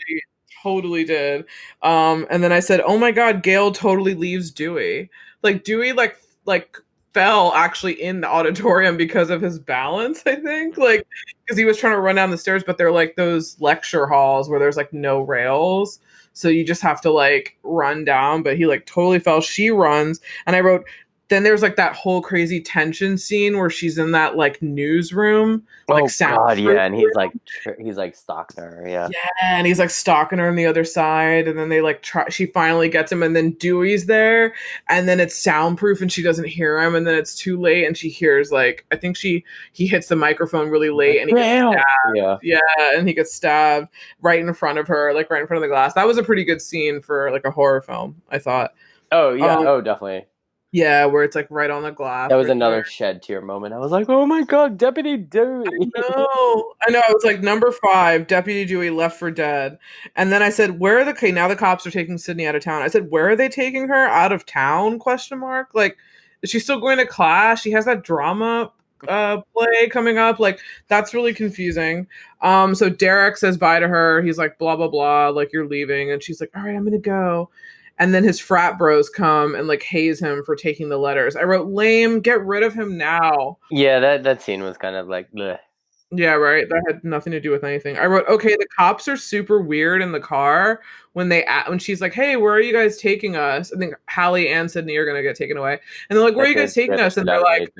Totally did. And then I said, "Oh my God, Gail totally leaves Dewey. Like Dewey, like fell actually in the auditorium because of his balance. I think like because he was trying to run down the stairs, but they're like those lecture halls where there's like no rails." So you just have to like run down, but he like totally fell. She runs. And I wrote, then there's like that whole crazy tension scene where she's in that like newsroom, like God, yeah, and he's like stalking her, yeah, and he's like stalking her on the other side, and then they like try. She finally gets him, and then Dewey's there, and then it's soundproof, and she doesn't hear him, and then it's too late, and she hears like I think he hits the microphone really late, and he gets stabbed. Yeah, and he gets stabbed right in front of her, like right in front of the glass. That was a pretty good scene for like a horror film, I thought. Oh yeah, definitely. Yeah, where it's like right on the glass. That was another shed tear moment. I was like, "Oh my God, Deputy Dewey!" I know. I was like, number 5, Deputy Dewey left for dead. And then I said, "Where are the now the cops are taking Sydney out of town?" I said, "Where are they taking her out of town?" Question mark. Like, is she still going to class? She has that drama play coming up. Like, that's really confusing. So Derek says bye to her. He's like, blah blah blah. Like, you're leaving, and she's like, "All right, I'm gonna go." And then his frat bros come and like haze him for taking the letters. I wrote, lame, get rid of him now. Yeah, that scene was kind of like, bleh. Yeah, right. That had nothing to do with anything. I wrote, okay, the cops are super weird in the car when she's like, hey, where are you guys taking us? I think Hallie and Sydney are going to get taken away. And they're like, where are you guys taking us? And they're like,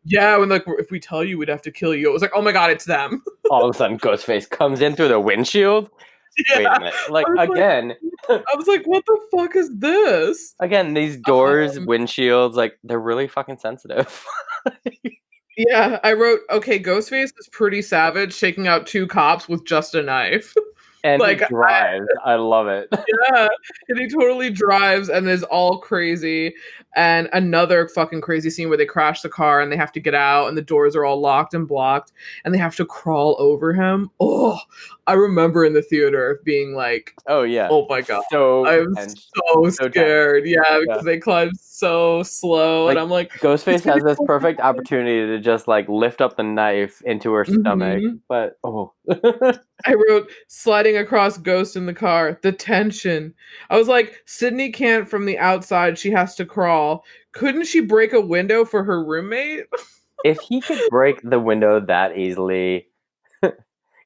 yeah, when like, if we tell you, we'd have to kill you. It was like, oh my God, it's them. All of a sudden, Ghostface comes in through the windshield. Yeah. Wait a minute. Like, again. I was like, what the fuck is this? Again, these doors, windshields, like, they're really fucking sensitive. Yeah, I wrote, okay, Ghostface is pretty savage, shaking out 2 cops with just a knife. And like, he drives. I love it. Yeah, and he totally drives and is all crazy. And another fucking crazy scene where they crash the car and they have to get out and the doors are all locked and blocked and they have to crawl over him. Oh, I remember in the theater being like, oh yeah, oh my God. So I'm so scared. Yeah, because they climb so slow. Like, and I'm like, Ghostface has this perfect opportunity to just like lift up the knife into her stomach. But I wrote, sliding across Ghost in the car, the tension. I was like, Sydney can't from the outside. She has to crawl. Couldn't she break a window for her roommate? If he could break the window that easily,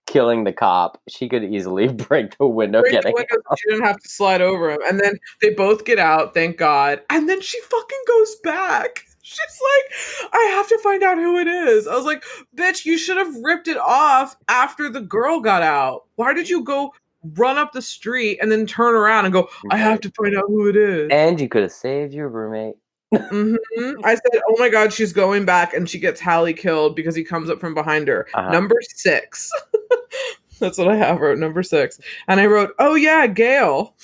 killing the cop, she could easily break the window getting out. She didn't have to slide over him. And then they both get out, thank God. And then she fucking goes back. She's like, I have to find out who it is. I was like, bitch, you should have ripped it off after the girl got out. Why did you go run up the street and then turn around and go, I have to find out who it is? And you could have saved your roommate. I said, oh my God, she's going back, and she gets Hallie killed because he comes up from behind her. Number 6. That's what I have wrote, number 6. And I wrote, oh yeah, Gail.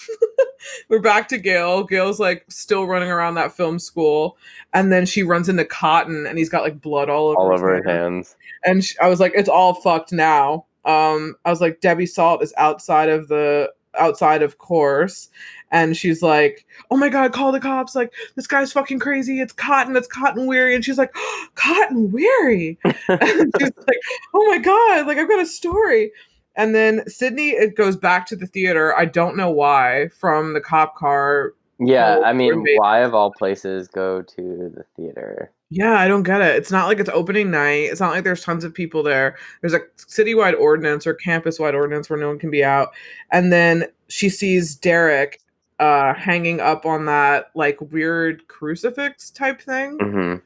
We're back to Gail. Gail's like still running around that film school. And then she runs into Cotton, and he's got like blood all over his hands. And I was like, it's all fucked now. I was like, Debbie Salt is outside of course. And she's like, oh my God, call the cops. Like, this guy's fucking crazy. It's Cotton Weary. And she's like, oh, Cotton Weary. And she's like, oh my God, like, I've got a story. And then Sydney, it goes back to the theater. I don't know why, from the cop car. Yeah, I mean, why of all places go to the theater? Yeah, I don't get it. It's not like it's opening night. It's not like there's tons of people there. There's a citywide ordinance or campus-wide ordinance where no one can be out. And then she sees Derek hanging up on that like weird crucifix type thing.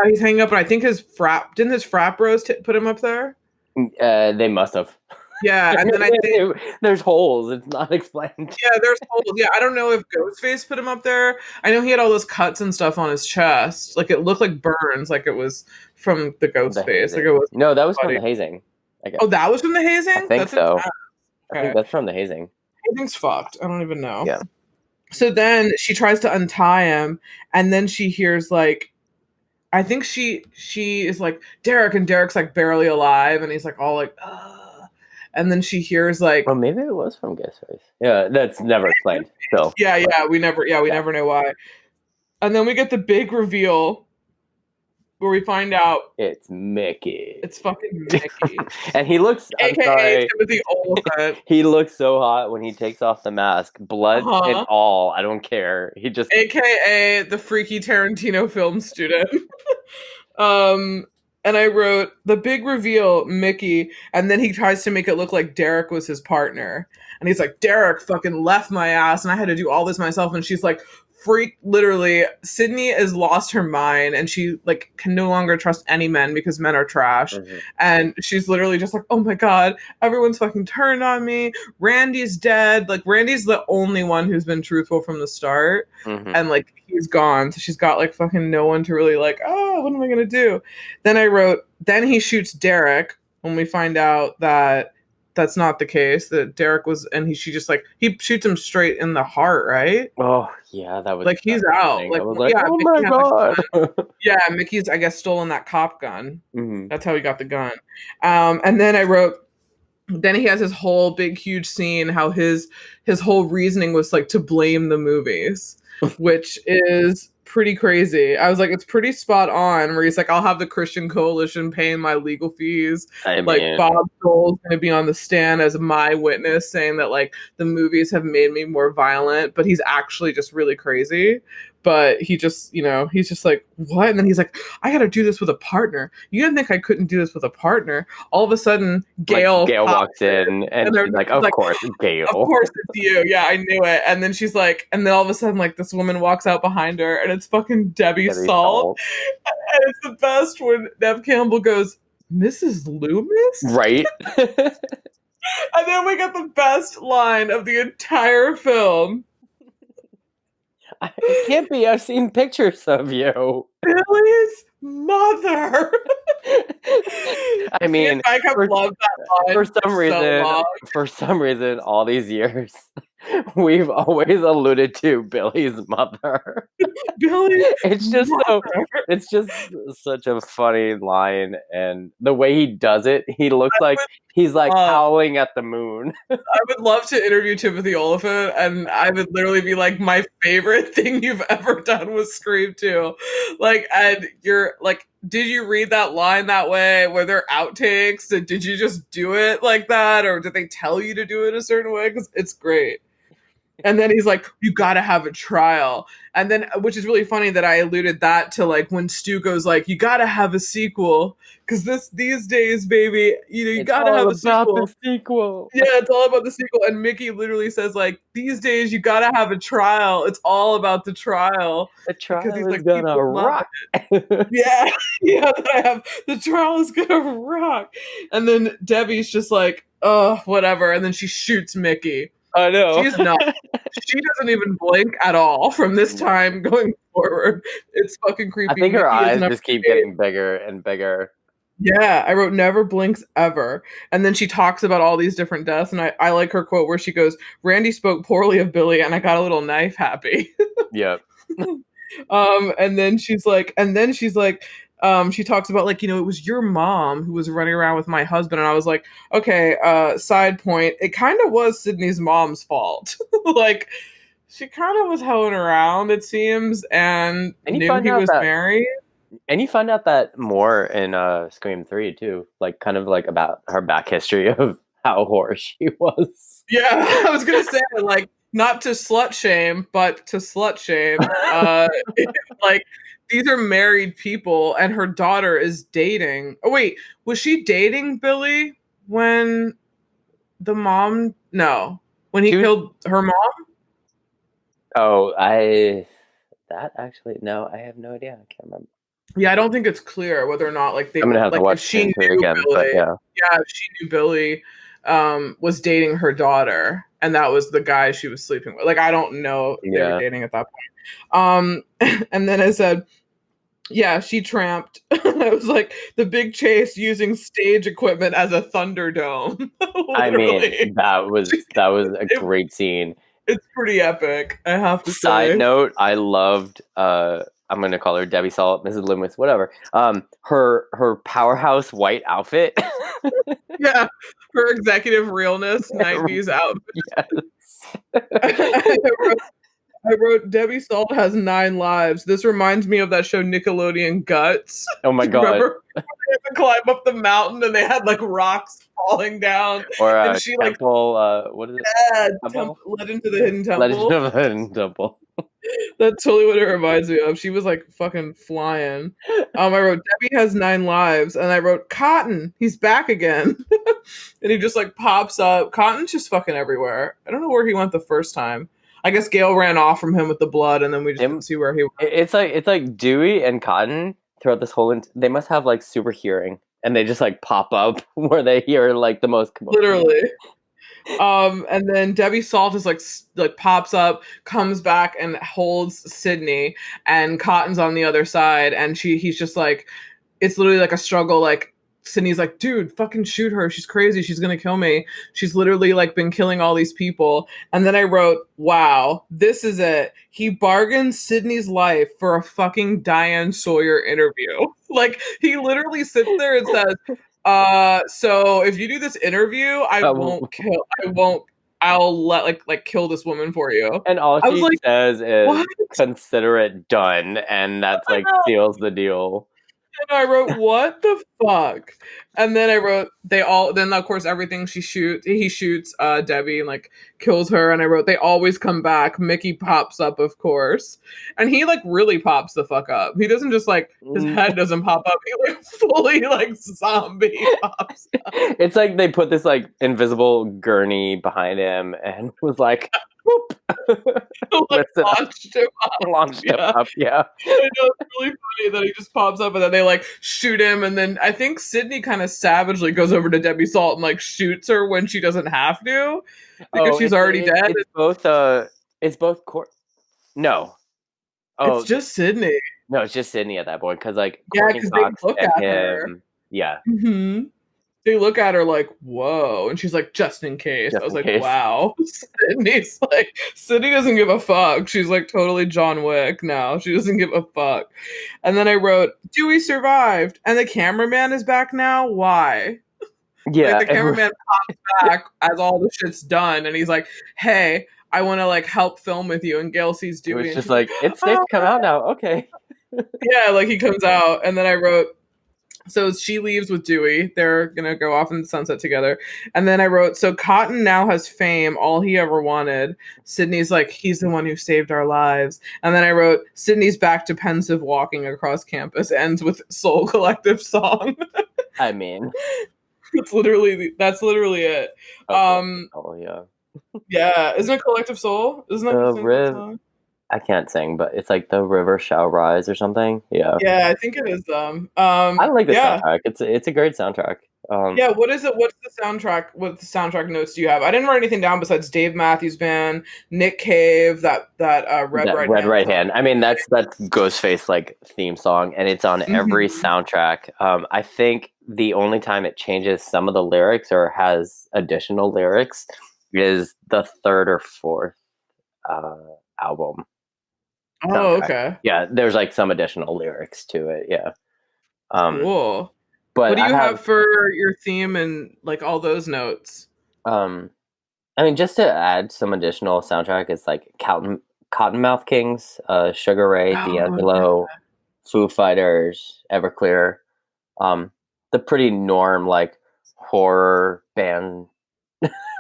He's hanging up, and I think didn't his frat bros put him up there? They must have. Yeah, and then I think there's holes. It's not explained. Yeah, there's holes. Yeah, I don't know if Ghostface put him up there. I know he had all those cuts and stuff on his chest. Like, it looked like burns, like it was from the Ghostface. Like, it was. No, that was from the hazing. I guess. Oh, that was from the hazing? I think so. Okay. I think that's from the hazing. Hazing's fucked. I don't even know. Yeah. So then she tries to untie him, and then she hears like, I think she is like, Derek, and Derek's like barely alive, and he's like all like, and then she hears like, oh, maybe it was from Ghostface. Yeah, that's never explained. So yeah, we never know why. And then we get the big reveal where we find out it's Mickey. It's fucking Mickey, and he looks, AKA Timothy Oliphant. He looks so hot when he takes off the mask, blood and all. I don't care. He just, AKA the freaky Tarantino film student. And I wrote, the big reveal, Mickey, and then he tries to make it look like Derek was his partner. And he's like, Derek fucking left my ass, and I had to do all this myself. And she's like, literally, Sydney has lost her mind, and she like can no longer trust any men because men are trash. And she's literally just like, oh my God, everyone's fucking turned on me. Randy's dead. Like, Randy's the only one who's been truthful from the start. And like, he's gone. So she's got like fucking no one to really like, oh, what am I gonna do? Then I wrote, then he shoots Derek when we find out that that's not the case, that Derek was, and she just like, he shoots him straight in the heart, right? Oh yeah, that was like, he's out. Like, I was like, yeah, oh my God. Yeah, Mickey's, I guess, stolen that cop gun. That's how he got the gun. And then I wrote, then he has his whole big huge scene how his whole reasoning was like to blame the movies, which is pretty crazy. I was like, it's pretty spot on, where he's like, I'll have the Christian Coalition paying my legal fees. Like, Bob Dole's going to be on the stand as my witness saying that like the movies have made me more violent, but he's actually just really crazy. But he just, he's just like, what? And then he's like, I got to do this with a partner. You didn't think I couldn't do this with a partner? All of a sudden, Gail walks in, and she's like, of course, Gail. Of course it's you. Yeah, I knew it. And then she's like, and then all of a sudden, like, this woman walks out behind her, and it's fucking Debbie Salt. And it's the best when Nev Campbell goes, Mrs. Loomis? Right. And then we get the best line of the entire film. It can't be. I've seen pictures of you. Billy's mother. I mean, I have loved that line for some reason, all these years, we've always alluded to Billy's mother. Billy. It's just such a funny line, and the way he does it, he looks like he's like howling at the moon. I would love to interview Timothy Oliphant, and I would literally be like, my favorite thing you've ever done was Scream 2. Like, and you're like, did you read that line that way? Were there outtakes? Did you just do it like that? Or did they tell you to do it a certain way? Because it's great. And then he's like, you gotta have a trial. And then, which is really funny that I alluded that to like when Stu goes like, you gotta have a sequel. Cause these days, baby, you It's gotta all have a about the sequel. sequel. Yeah, it's all about the sequel. And Mickey literally says like, these days you gotta have a trial. It's all about the trial. The Because trial he's is like, gonna people love rock. it. Yeah. Yeah, that I have the trial is gonna rock. And then Debbie's just like, oh, whatever. And then she shoots Mickey. I know. She's not. She doesn't even blink at all from this time going forward. It's fucking I creepy. think her Mickey is eyes number just keep 8. getting bigger and bigger. Yeah, I wrote never blinks ever. And then she talks about all these different deaths. And I like her quote where she goes, Randy spoke poorly of Billy and I got a little knife happy. Yep. She talks about like, it was your mom who was running around with my husband. And I was like, okay, side point, it kind of was Sydney's mom's fault. Like, she kind of was hoeing around, it seems, and And you knew find he out was that married. and you find out that more in Scream 3 too. Like kind of like about her back history of how whore she was. Yeah, I was gonna say like not to slut shame, but to slut shame. Like these are married people, and her daughter is dating. Oh wait, was she dating Billy when the mom? No, when he She was, killed her mom. oh, I that actually no, I have no idea. I can't remember. Yeah, I don't think it's clear whether or not like they I'm gonna have to like if watch she Scream 3 knew again, but Billy. yeah. Yeah, if she knew Billy was dating her daughter, and that was the guy she was sleeping with. Like I don't know if they were Yeah. dating at that point. And then I said, yeah, she tramped. I was like the big chase using stage equipment as a Thunderdome. I mean, Literally, that was a great scene. it's pretty epic. I have to Side say. note, I loved I'm gonna call her Debbie Salt, Mrs. Loomis, whatever. Her powerhouse white outfit. Yeah, her executive realness '90s outfit. Yes. I wrote Debbie Salt has 9 lives. This reminds me of that show Nickelodeon Guts. Oh my Do you god. remember? They had to climb up the mountain and they had like rocks falling down, Or and she like Temple, what is it? Temple? led into the hidden Legend temple. of the Hidden Temple. That's totally what it reminds me of. She was like fucking flying. I wrote Debbie has 9 lives, and I wrote Cotton. He's back again, and he just like pops up. Cotton's just fucking everywhere. I don't know where he went the first time. I guess Gail ran off from him with the blood, and then we just didn't see where he went. It's like Dewey and Cotton throughout this whole they must have like super hearing and they just like pop up where they hear like the most commotion. Literally. And then Debbie Salt is like pops up, comes back and holds Sydney, and Cotton's on the other side, and he's just like, it's literally like a struggle. Like Sydney's like, dude, fucking shoot her. She's crazy. She's gonna kill me. She's literally like been killing all these people. And then I wrote, wow, this is it. He bargained Sydney's life for a fucking Diane Sawyer interview. Like he literally sits there and says, so if you do this interview, I'll let like kill this woman for you. And all I was she like, says is what? consider it done, and that's like seals the deal. And I wrote, what the fuck? And then I wrote, then of course everything he shoots Debbie and like kills her. And I wrote, they always come back. Mickey pops up, of course. And he like really pops the fuck up. He doesn't just like, his head doesn't pop up. He like fully like zombie pops up. It's like they put this like invisible gurney behind him and was like, whoop. Like, launched him up. Launched him up, yeah. I know, it's really funny that he just pops up and then they like shoot him, and then I think Sydney kind of savagely goes over to Debbie Salt and like shoots her when she doesn't have to because she's already dead. It's both no. Oh, it's just Sydney. No, it's just Sydney at that point because like Yeah, because they look and at her. Yeah. Mm-hmm. They look at her like, whoa. And she's like, just in case. I was like, wow. Sydney doesn't give a fuck. She's like totally John Wick now. She doesn't give a fuck. And then I wrote, Dewey survived. And the cameraman is back now. Why? Yeah. Like the cameraman pops back as all the shit's done. And he's like, hey, I want to like help film with you. And Gail sees Dewey. It's just like, it's safe to come out now. Okay. Yeah, like he comes out. And then I wrote, So she leaves with Dewey. They're gonna go off in the sunset together. And then I wrote, so Cotton now has fame, all he ever wanted. Sydney's like, he's the one who saved our lives. And then I wrote, Sydney's back to pensive walking across campus, ends with Soul Collective song. I mean, That's literally it. oh yeah. Yeah, isn't it Collective Soul? Isn't that the The single riv song? I can't sing, but it's like the river shall rise or something. Yeah. Yeah, I think it is I like the yeah. soundtrack. It's a great soundtrack. Yeah, what is it? What's the soundtrack? What the soundtrack notes do you have? I didn't write anything down besides Dave Matthews Band, Nick Cave, that Red That Right Red Hand Right song. Hand. I mean, that's Ghostface like theme song, and it's on every Mhm. soundtrack. I think the only time it changes some of the lyrics or has additional lyrics is the third or fourth uh, album Oh, soundtrack. okay. Yeah, there's like some additional lyrics to it. Yeah, um, Cool. What but do I you have have for your theme and like all those notes? um, I mean, just to add some additional soundtrack, it's like Cottonmouth Kings, Sugar Ray, Oh, yeah. D'Angelo, Foo Fighters, Everclear, um, the pretty norm like horror band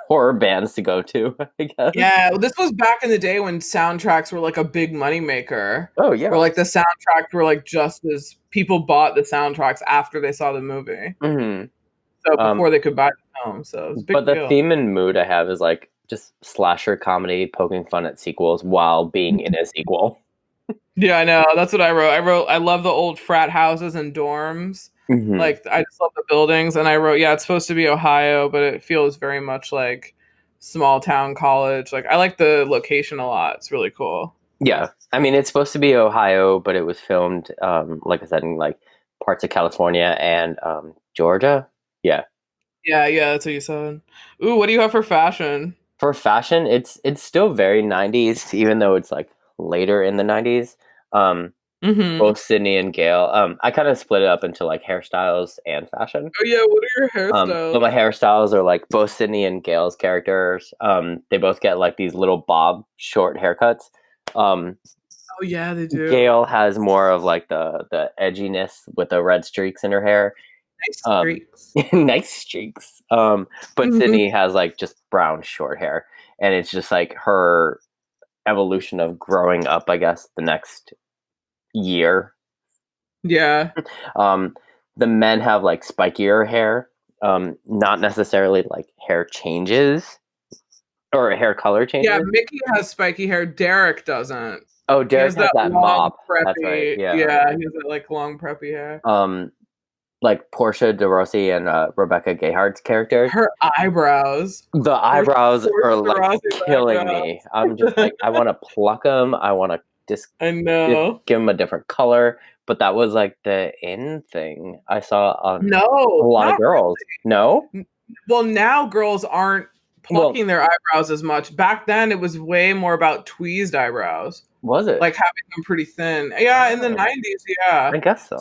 horror bands to go to, I guess. Yeah, well, this was back in the day when soundtracks were like a big money maker. Oh Where yeah. like the soundtracks were like just as people bought the soundtracks after they saw the movie. hmm So Um, before they could buy the film, so it was a but big the deal. theme and mood I have is like just slasher comedy, poking fun at sequels while being in a sequel. Yeah, I know. That's what I wrote. I love the old frat houses and dorms. hmm Like I just love the buildings. And I wrote, yeah, it's supposed to be Ohio, but it feels very much like small town college. Like I like the location a lot. It's really cool. Yeah, I mean it's supposed to be Ohio, but it was filmed, like I said, in like parts of California and Georgia. Yeah. Yeah, yeah, that's what you said. Ooh, what do you have for fashion? For fashion, it's still very 90s, even though it's like later in the 90s. Um, Mm-hmm. both Sydney and Gail. I kind of split it up into like hairstyles and fashion. Oh yeah, what are your But my hairstyles? hairstyles are like both Sydney and Gail's characters. They both get like these little bob short haircuts. Um, Oh yeah, they do. Gail has more of like the edginess with the red streaks in her hair. Nice Um, streaks. nice streaks. But Mm-hmm. Sydney has like just brown short hair, and it's just like her evolution of growing up, I guess, the next year. Yeah. Um, the men have like spikier hair, not necessarily like hair changes or hair color Yeah, changes. Mickey has spiky hair. Derek doesn't. Oh, He Derek has has that that long, mop. That's right. preppy. Yeah. Yeah, he has that like long, preppy hair. Um, like Portia de Rossi and Rebecca Gayhart's characters. Her eyebrows. The Portia, eyebrows are Portia de like Rossi's killing me. I'm just eyebrows. like, I want to pluck them. I want to I just know. give them a different color. But that was like the in thing I saw on a No, lot of not girls. No? really. Well, now girls aren't Well, plucking their eyebrows as much. Back then, it was way more about tweezed eyebrows, was it? like having them pretty thin. Yeah, in the Oh, 90s, yeah. I guess so.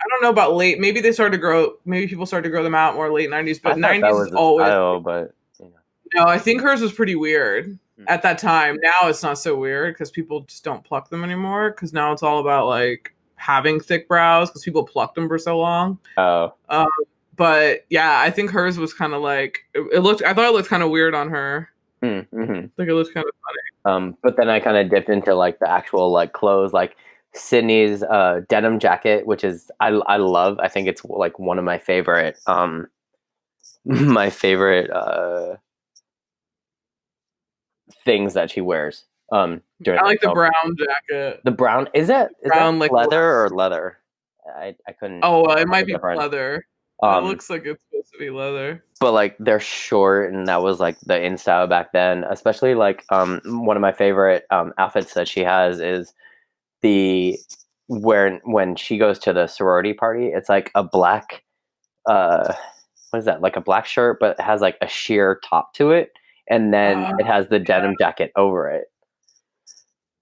I don't know about late. Maybe they started to grow. Maybe people started to grow them out more late 90s, I but thought that 90s is was the always. style, but you No, I think hers was pretty weird know. at that time. Now it's not so weird because people just don't pluck them anymore. Because now it's all about like having thick brows because people plucked them for so long. Oh. Um, but yeah, I think hers was kind of like it looked. I thought it looked kind of weird on her. Mm-hmm. Like it looked kind of But then I kind of dipped into like the actual like clothes, like Sydney's denim jacket, which is I love. I think it's like one of my favorite my favorite things that she wears during I the like the film. brown jacket. The brown is that Brown like leather or leather? I couldn't oh, it tell the might be difference. leather. It Um, looks like it's supposed to be leather. but like they're short, and that was like the in style back then. Especially like one of my favorite outfits that she has is the where when she goes to the sorority party, it's like a black uh what is that, like a black shirt, but it has like a sheer top to it, and then Oh, it has the yeah. denim jacket over it.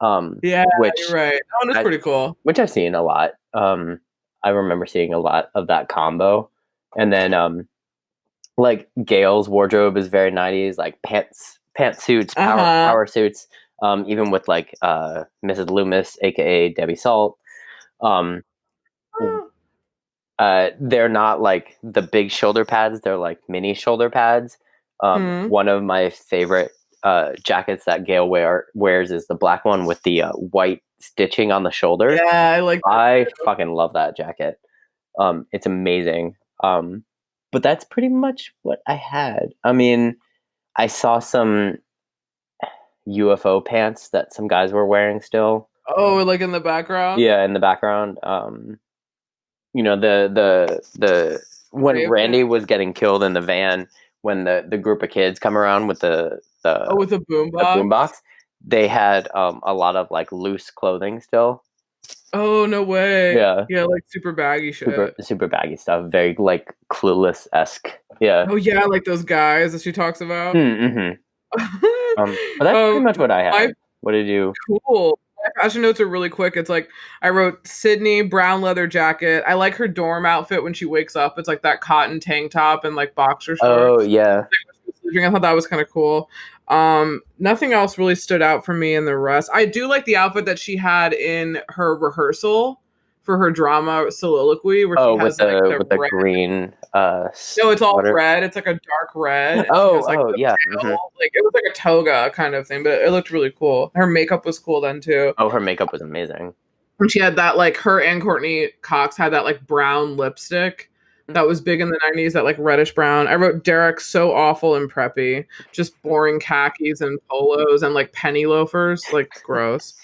Yeah, you're Which right. That one is I pretty cool. I've seen a lot. I remember seeing a lot of that combo, and then like Gail's wardrobe is very 90s, like pantsuits, Uh-huh. power suits, even with like Mrs. Loomis, aka Debbie Salt. Um, They're not like the big shoulder pads. They're like mini shoulder pads. Hmm. One of my favorite jackets that Gail wears is the black one with the white stitching on the shoulder. Yeah, I like that I too. fucking love that jacket. It's amazing. But that's pretty much what I had. I mean, I saw some UFO pants that some guys were wearing still. Oh, like in the background. Yeah, in the background. The when Brave Randy pants. was getting killed in the van, when the group of kids come around with Oh, with a the boombox, boombox. they had a lot of like loose clothing still. Oh, no way. Yeah, Yeah, like super baggy super shit. super baggy stuff. Very like Clueless-esque. Yeah. Oh yeah, like those guys that she talks about. Mm-hmm. But that's um, pretty much what I my had. What did you? cool. My fashion notes are really quick. It's like I wrote Sydney brown leather jacket. I like her dorm outfit when she wakes up. It's like that cotton tank top and like boxer Oh shorts. yeah. I thought that was kind of cool. Nothing else really stood out for me in the rest. I do like the outfit that she had in her rehearsal for her drama soliloquy, where she Oh, has like the with the red. green No, it's all sweater. red. It's like a dark red, and she Oh has like oh the yeah. veil. Like it was like a toga kind of thing, but it looked really cool. Her makeup was cool then too. Oh, her makeup was amazing. And she had that like her and Courtney Cox had that like brown lipstick that was big in the 90s, that like reddish brown. I wrote Derek so awful and preppy, just boring khakis and polos and like penny loafers, like gross.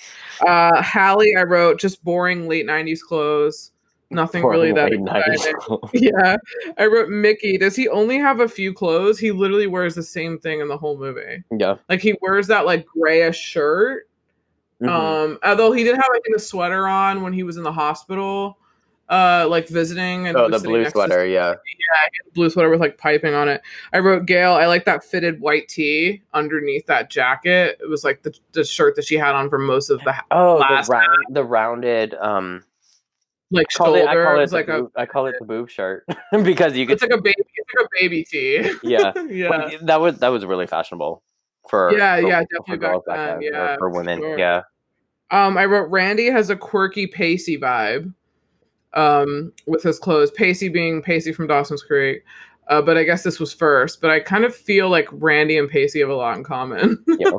Hallie, I wrote just boring late 90s clothes. Nothing really Pouring that late 90s exciting. clothes. Yeah. I wrote Mickey. Does he only have a few clothes? He literally wears the same thing in the whole movie. Yeah. Like he wears that like grayish shirt, Mm-hmm. although he did have, I think, a sweater on when he was in the hospital, like visiting, and he Oh, was the sitting blue next to, sweater, yeah. yeah, he had a blue sweater with like piping on it. I wrote Gail, I like that fitted white tee underneath that jacket. It was like the shirt that she had on for most of the Oh, last the rounded like I call shoulder. It it was like a the boob shirt because you could it's like a baby it's like a baby tee. yeah. Well, Yeah. that was really fashionable Yeah, for yeah, for definitely back girls back then. then or Yeah, for for women. sure. Yeah. I wrote Randy has a quirky Pacey vibe. With his clothes. Pacey being Pacey from Dawson's Creek. But I guess this was first. But I kind of feel like Randy and Pacey have a lot in common. Yeah.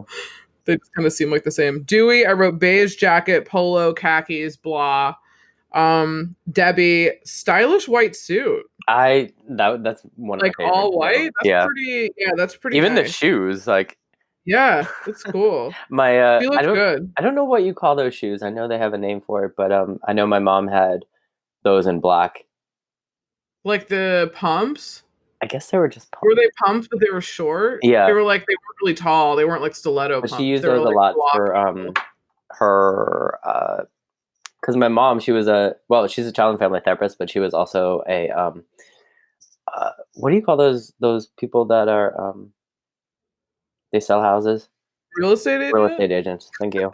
They just kind of seem like the same. Dewey, I wrote beige jacket, polo, khakis, blah. Debbie, stylish white suit. That's one of Like my favorites all too. white. That's Yeah. pretty, yeah, that's pretty Even the nice. shoes, like Yeah, it's cool. my She looks good. I don't know what you call those shoes. I know they have a name for it, but I know my mom had those in black. Like the pumps. I guess they were just Were pumps. they pumps, but they were short? They Yeah, were like they weren't really tall. They weren't like stiletto but she pumps. used They were those a like lot for block. her because my mom, she was she's a child and family therapist, but she was also a what do you call those people that are they sell houses? Real estate Real agent? estate agents. Thank you.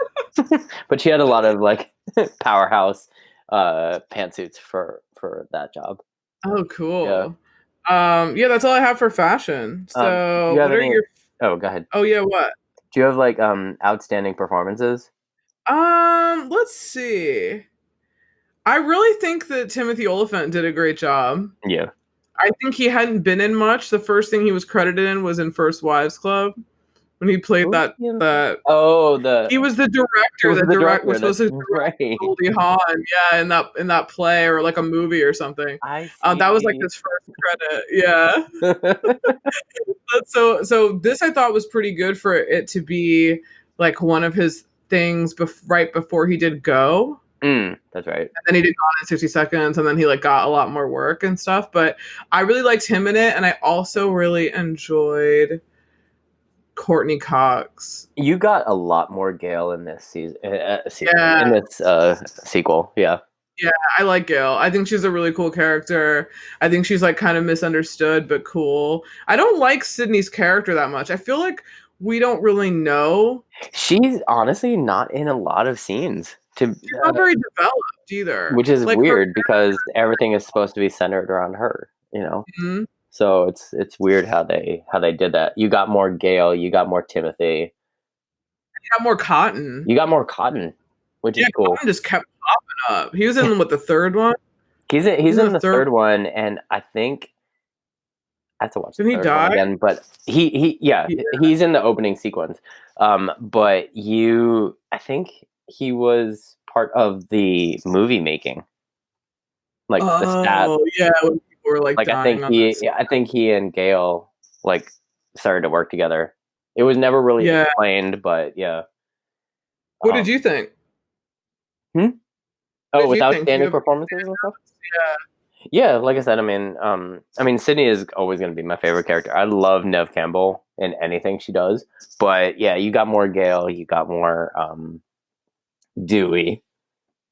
But she had a lot of like powerhouse pantsuits for that job. Oh, Yeah. cool. Yeah, that's all I have for fashion. Do So, you have what are any? your? Oh, go ahead. Oh yeah, what? Do you have like outstanding performances? Let's see. I really think that Timothy Oliphant did a great job. Yeah. I think he hadn't been in much. The first thing he was credited in was in First Wives Club when he played Who's that he in that Oh, he was the he director was that the was director. supposed That's to direct right. Goldie Hawn, yeah, in that play or like a movie or something. I That was like see. his first credit. Yeah. So this I thought was pretty good for it to be like one of his things right before he did Go. That's right. And then he did Gone in 60 Seconds, and then he like got a lot more work and stuff. But I really liked him in it, and I also really enjoyed Courtney Cox. You got a lot more Gale in this season Yeah, in this sequel. Yeah. yeah, I like Gail. I think she's a really cool character. I think she's like kind of misunderstood but cool. I don't like Sydney's character that much. I feel like we don't really know. She's honestly not in a lot of scenes She's not very developed either. which is Like her. weird because everything is supposed to be centered around her, you know. Mhm. So it's weird how they did that. You got more Gale, you got more Timothy, Got more Cotton. you got more Cotton, which Yeah, is cool. Cotton just kept popping up. He was in with the third one. He's He's in in the the third. third one, and I think I have to watch the Didn't he third one die? again. But yeah, Yeah. he's in the opening sequence. But I think he was part of the movie making, like the stat. Oh yeah, when people were like Like dying on that set. I think he and Gail like started to work together. It was never really Yeah. explained, but yeah. What did Um, you think? hmm? What Oh, did with you think? Do you outstanding have any performances and stuff. yeah. Yeah, like I said, I mean, Sydney is always going to be my favorite character. I love Nev Campbell in anything she does, but yeah, you got more Gail, you got more Dewey.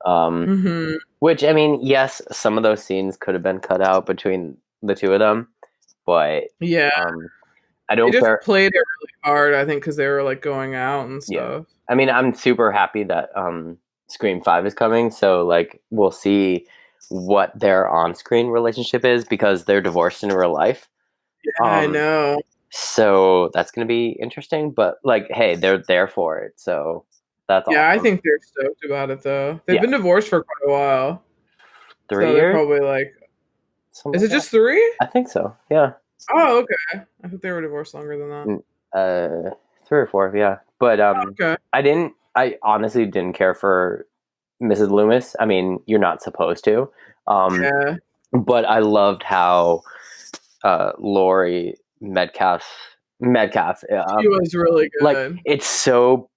Um, Mm-hmm. which I mean, yes, some of those scenes could have been cut out between the two of them, but Yeah. um, I They don't just care. played it really hard, I think, because they were like going out and Yeah, stuff. I mean, I'm super happy that Scream 5 is coming, so like we'll see what their on-screen relationship is because they're divorced in real life. Yeah, I Um, know. so that's going to be interesting, but like, hey, they're there for it, so that's Yeah, I awesome. think they're stoked about it though. They've Yeah, been divorced for quite a while. three So they're years, probably like, something is like it that. just 3? I think so. Yeah. Oh, okay. I thought they were divorced longer than that. Mm, uh 3 or 4, yeah, but Okay. I honestly didn't care for Mrs. Loomis. I mean, you're not supposed to, um Yeah. but I loved how Laurie Metcalf She was really like good. it's so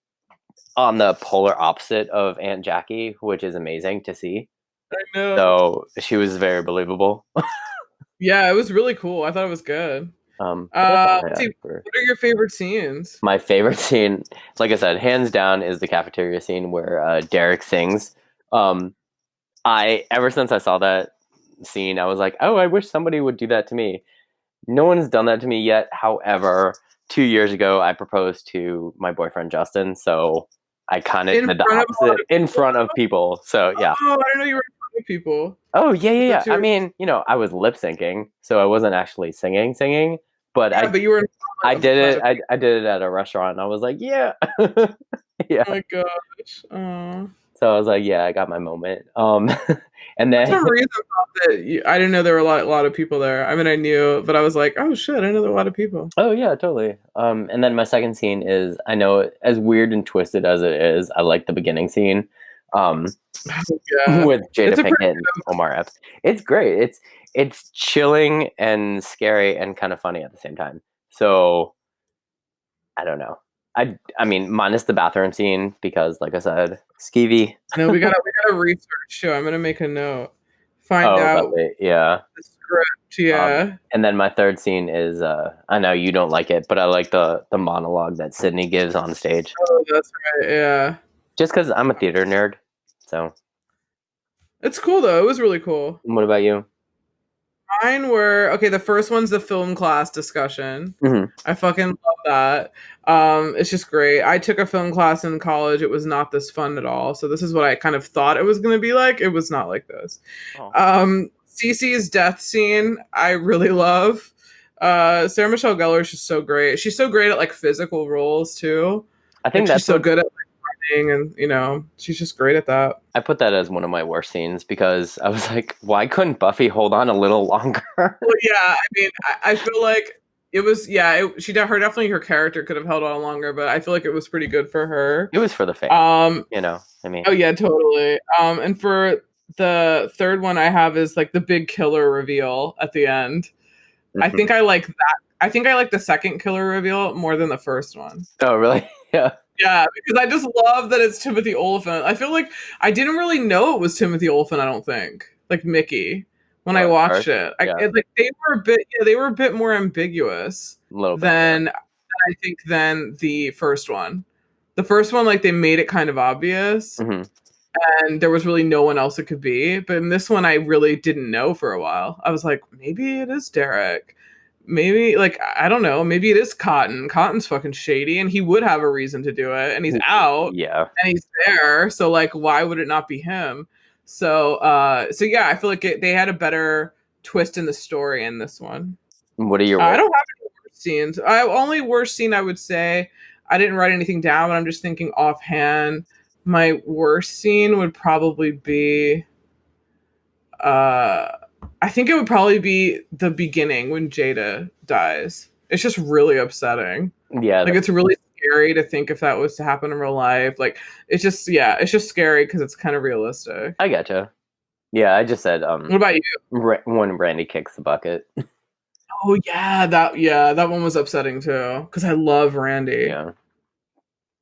on the polar opposite of Aunt Jackie, which is amazing to see. I know. So she was very believable. Yeah, it was really cool. I thought it was good. But that's all I Let's see, had for what are your favorite scenes? my favorite scene. Like I said, hands down is the cafeteria scene where Derek sings. Um, I ever since I saw that scene, I was like, oh, I wish somebody would do that to me. No one's done that to me yet. However, 2 years ago, I proposed to my boyfriend Justin, so I kind of In did the front of a lot opposite of in people? front of people. So yeah. Oh, I didn't know you were in front of people. Oh yeah, I yeah, yeah. thought you I were mean, I was lip syncing, so I wasn't actually singing, but yeah, but you were in I front of did a lot it. of people. I did it at a rrestaurant, and I was like, yeah, yeah. Oh my gosh. Oh. So I was like, yeah, I got my moment. And For then some reason, I thought that I didn't know there were a lot of people there. I mean, I knew, but I was like, oh shit, I didn't know there were a lot of people. oh yeah, totally. And then my second scene is I know as weird and twisted as it is, I like the beginning scene. Um, Yeah, with Jada it's a pretty Pinkett and Omar Epps. It's great. It's chilling and scary and kind of funny at the same time. So I don't know. I mean, minus the bathroom scene because, like I said, skeevy. no. We gotta research too. I'm gonna make a note. Find Oh, about out yeah. the script. Yeah. And then my third scene is I know you don't like it, but I like the monologue that Sydney gives on stage. Oh, that's right. Yeah. Just because I'm a theater nerd. So, It's cool though. It was really cool. what about you? Mine were okay. The first one's the film class discussion. Hmm. I fucking love that. It's just great. I took a film class in college. It was not this fun at all. So this is what I kind of thought it was going to be like. It was not like this. Oh, Cece's death scene, I really love. Sarah Michelle Gellar is just so great. She's so great at like physical roles too. I Like think she's that's so what good at like running, and she's just great at that. I put that as one of my worst scenes because I was like, why couldn't Buffy hold on a little longer? Well, yeah, I mean, I feel like it was, yeah, definitely her character could have held on longer, but I feel like it was pretty good for her. It was for the fans, Um, I mean, oh yeah, totally. And for the third one I have is like the big killer reveal at the end. I mhm. think I like that. I think I like the second killer reveal more than the first one. Oh, really? Yeah. Yeah, because I just love that it's Timothy Olyphant. I feel like I didn't really know it was Timothy Olyphant. I don't think like Mickey when I Oh, at watched first? it. Yeah, Like they were a bit, yeah, they were a bit more ambiguous a little bit. Yeah. than I think than the first one. The first one, like they made it kind of obvious, Hmm. and there was really no one else it could be. But in this one, I really didn't know for a while. I was like, maybe it is Derek. Maybe like I don't know. Maybe it is Cotton. Cotton's fucking shady, and he would have a reason to do it. And he's out, Yeah. and he's there. So like, why would it not be him? So yeah, I feel like they had a better twist in the story in this one. What are your I worst? don't have any worst scenes. Only worst scene I would say. I didn't write anything down, but I'm just thinking offhand. My worst scene would probably be I think it would probably be the beginning when Jada dies. It's just really upsetting. Yeah, Like it's really scary to think if that was to happen in real life. Like it's just scary because it's kind of realistic. I gotcha. Yeah, I just said What about you? when Randy kicks the bucket. Oh that one was upsetting too because I love Randy. Yeah,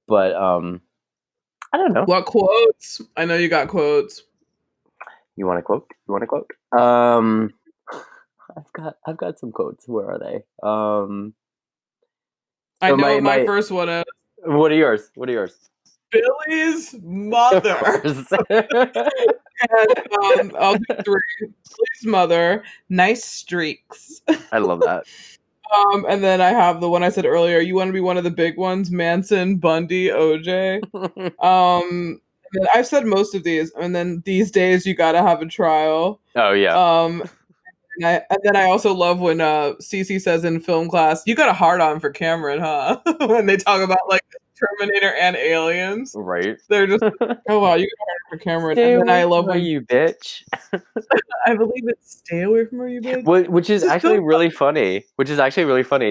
but I don't know. What quotes? I know you got quotes. You want a quote? I've got some quotes. Where are they? I So know my first one is what are yours? Billy's mother. And, I'll do three. Billy's mother, nice streaks. I love that. And then I have the one I said earlier. You want to be one of the big ones? Manson, Bundy, OJ. And then I've said most of these. And then these days you gotta have a trial. Oh yeah. And then I also love when Cece says in film class, "You got a hard on for Cameron, huh?" When they talk about like Terminator and Aliens, right? They're just, oh wow, you got a hard on for Cameron. Stay And then away I love from her, when you bitch. I believe it's "Stay away from her, you bitch." Which is actually really funny.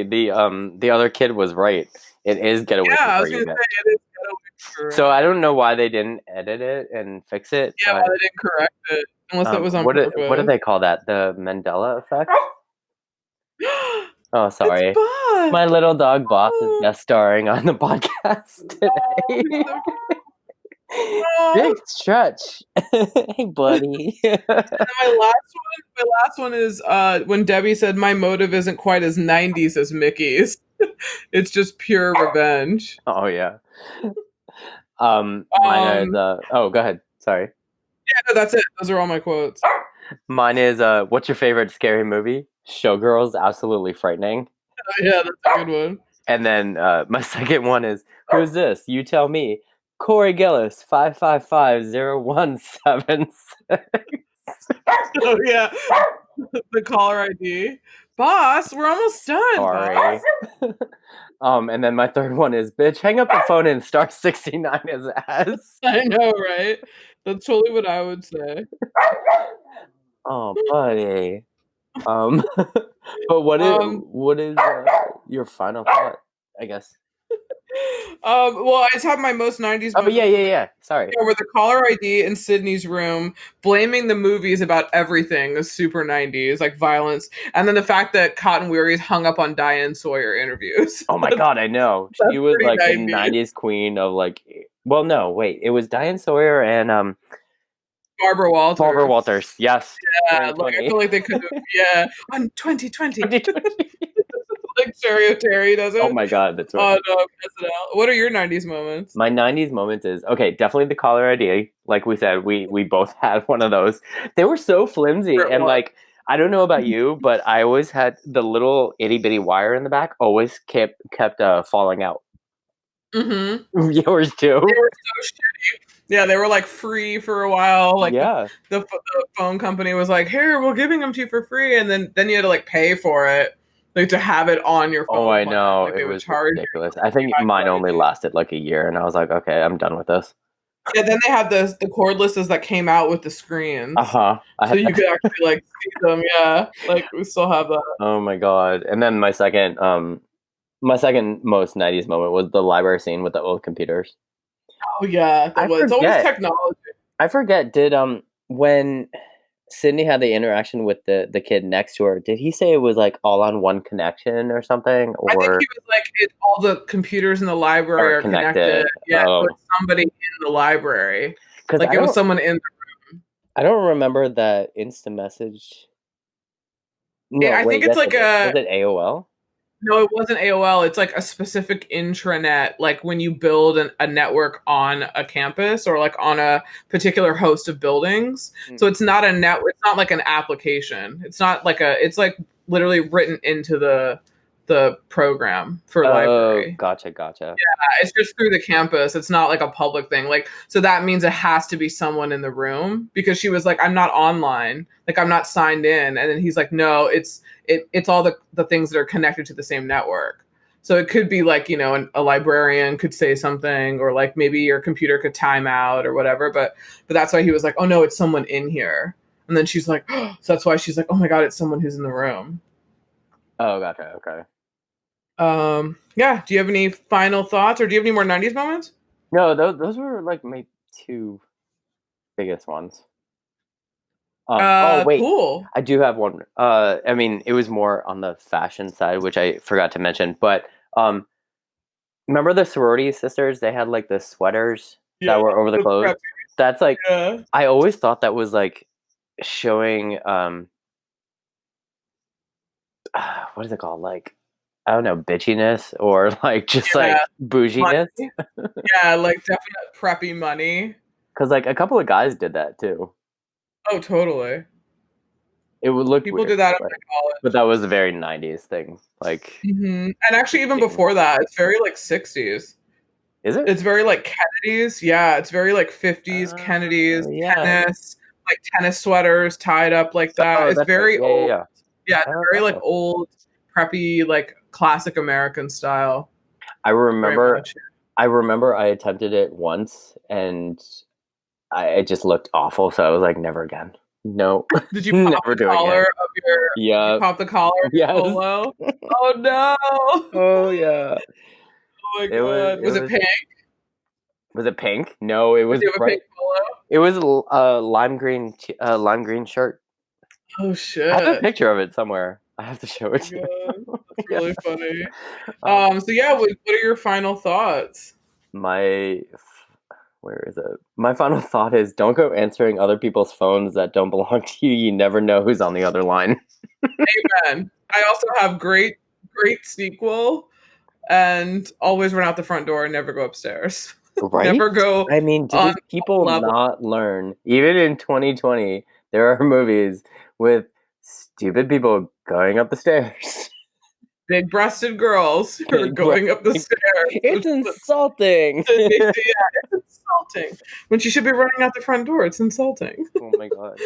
The other kid was right. It is get away Yeah, from I her, was you gonna bitch. say it is "Get away from her." So I don't know why they didn't edit it and fix it. Yeah, But, why they didn't correct it unless it was on what purpose. do they call that? The Mandela effect? Oh, It's sorry. Boss. My little dog Boss is guest starring on the podcast today. Big stretch. Hey, buddy. And my last one is when Debbie said, "My motive isn't quite as 90s as Mickey's. It's just pure revenge." Oh yeah. Mine is oh, go ahead. Sorry. Yeah, no, that's it. Those are all my quotes. Mine is what's your favorite scary movie? Showgirls, absolutely frightening. Yeah, that's a good one. And then my second one is who's this? You tell me. Corey Gillis, 5550176. Oh yeah. The caller ID. Boss, we're almost done. Sorry. And then my third one is bitch, hang up the phone and star 69 his ass. I know, right? That's totally what I would say. Oh, buddy. But what is your final thought? I guess. Well, I just have my most 90s. Oh, but yeah. Sorry. With the caller ID in Sydney's room, blaming the movies about everything is super 90s, like violence, and then the fact that Cotton Weary's hung up on Diane Sawyer interviews. Oh my god, I know. She was like 90s. The 90s queen of like. Well, no, wait, it was Diane Sawyer and Barbara Walters. Barbara Walters, yes. Yeah, like, I feel like they could have. Yeah, on 2020. Like Cherry Terry does it. Oh my god, that's right. SNL. What are your 90s moments? My 90s moments is okay, definitely the caller ID. Like we said, we both had one of those. They were so flimsy and like I don't know about you, but I always had the little itty bitty wire in the back. Always kept falling out. Mm-hmm. Yours too. They were so shitty. Yeah, they were like free for a while. Like yeah, the phone company was like, "Here, we're giving them to you for free," and then you had to like pay for it. Like to have it on your phone. Oh, I know. Like, it was ridiculous. I think mine only lasted like a year, and I was like, okay, I'm done with this. Yeah, then they had the cordlesses that came out with the screens. Uh-huh. So you could actually like see them, yeah. Like we still have that. Oh my god. And then my second most 90s moment was the library scene with the old computers. Oh yeah. It's always technology. I forget, did when Sydney had the interaction with the kid next to her, did he say it was like all on one connection or something? Or I think he was like all the computers in the library are connected. Yeah, with somebody in the library. Like it was someone in the room. I don't remember that instant message. No, I think it's like was it AOL? No, it wasn't AOL. It's like a specific intranet, like when you build a network on a campus or like on a particular host of buildings. So it's not a network. It's not like an application. It's not like it's like literally written into the program for library. Gotcha. Yeah, it's just through the campus. It's not like a public thing. Like, so that means it has to be someone in the room because she was like, "I'm not online. Like, I'm not signed in." And then he's like, "No, it's all the things that are connected to the same network." So it could be like, a librarian could say something, or like maybe your computer could time out or whatever. But that's why he was like, "Oh no, it's someone in here." And then she's like, so that's why she's like, oh my God, it's someone who's in the room. Oh, gotcha. Okay. Yeah. Do you have any final thoughts, or do you have any more 90s moments? No, those were like my two biggest ones. Oh wait, Cool. I do have one. I mean, it was more on the fashion side, which I forgot to mention. But remember the sorority sisters? They had like the sweaters Yeah. that were over the clothes. Preppy. That's like, Yeah. I always thought that was like showing what is it called? Like, I don't know, bitchiness or like just like bouginess. Yeah, like definite preppy money. Because like a couple of guys did that too. Oh, totally. It would look People weird, did that but, after college. but that was a very 90s thing. Like, And actually, even before that, it's very like 60s. is it? It's very like Kennedy's. Yeah, it's very like 50s Kennedy's, Yeah. tennis, like tennis sweaters tied up like that. Oh, It's that's very right. old. Yeah. Yeah, it's very like Gotcha. old, preppy, like classic American style. I Very remember much. I attempted it once and it just looked awful, so I was like, never again. No. Did you pop Never the do it collar again. of your? You Yeah. pop the collar of your Yes. polo? Oh no! Oh yeah. Oh my It God! Was it pink? Was it pink? No, it Did was you have a bright. pink polo? It was a lime green shirt. Oh I have a shit! picture of it somewhere. I have to show it to Oh my you. God. That's Yeah. really funny. Um, So yeah, what are your final thoughts? where is it? My final thought is don't go answering other people's phones that don't belong to you. You never know who's on the other line. Amen. I also have great sequel, and always run out the front door and never go upstairs. Right? Never go I mean, do on these people level. not learn? Even in 2020, there are movies with stupid people going up the stairs. Big-breasted girls who are going up the stairs. It's insulting. Yeah, it's insulting. When she should be running out the front door, it's insulting. Oh my God.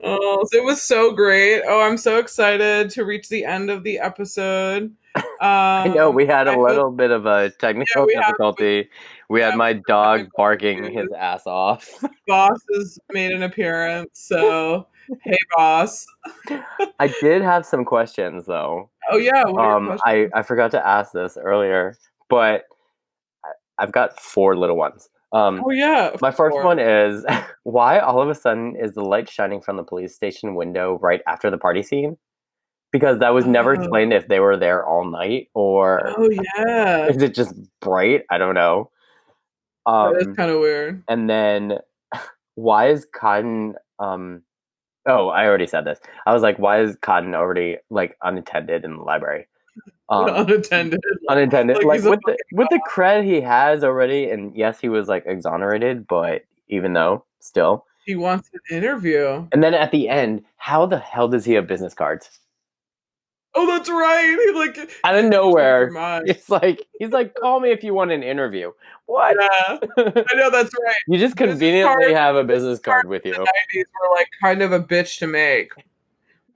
Oh, so it was so great. Oh, I'm so excited to reach the end of the episode. I know we had a I hope little bit of a technical difficulty. We had my dog barking his ass off. Boss has made an appearance, so hey, boss. I did have some questions though. Oh yeah, what are your questions? I forgot to ask this earlier, but I've got 4 little ones. Oh yeah, My first one is why all of a sudden is the light shining from the police station window right after the party scene? Because that was never explained if they were there all night or Oh yeah, is it just bright? I don't know. that is kind of weird. And then why is Cotton oh, I already said this. I was like, why is Cotton already like unattended in the library? Unattended. Unattended. Like he's a with the cred he has already, and yes, he was like exonerated, but even though still. He wants an interview. And then at the end, how the hell does he have business cards? Oh, that's right. He like Out of nowhere. It's like he's like, call me if you want an interview. What? Yeah, I know that's right. You just conveniently have a business card with you. The 90s were like kind of a bitch to make.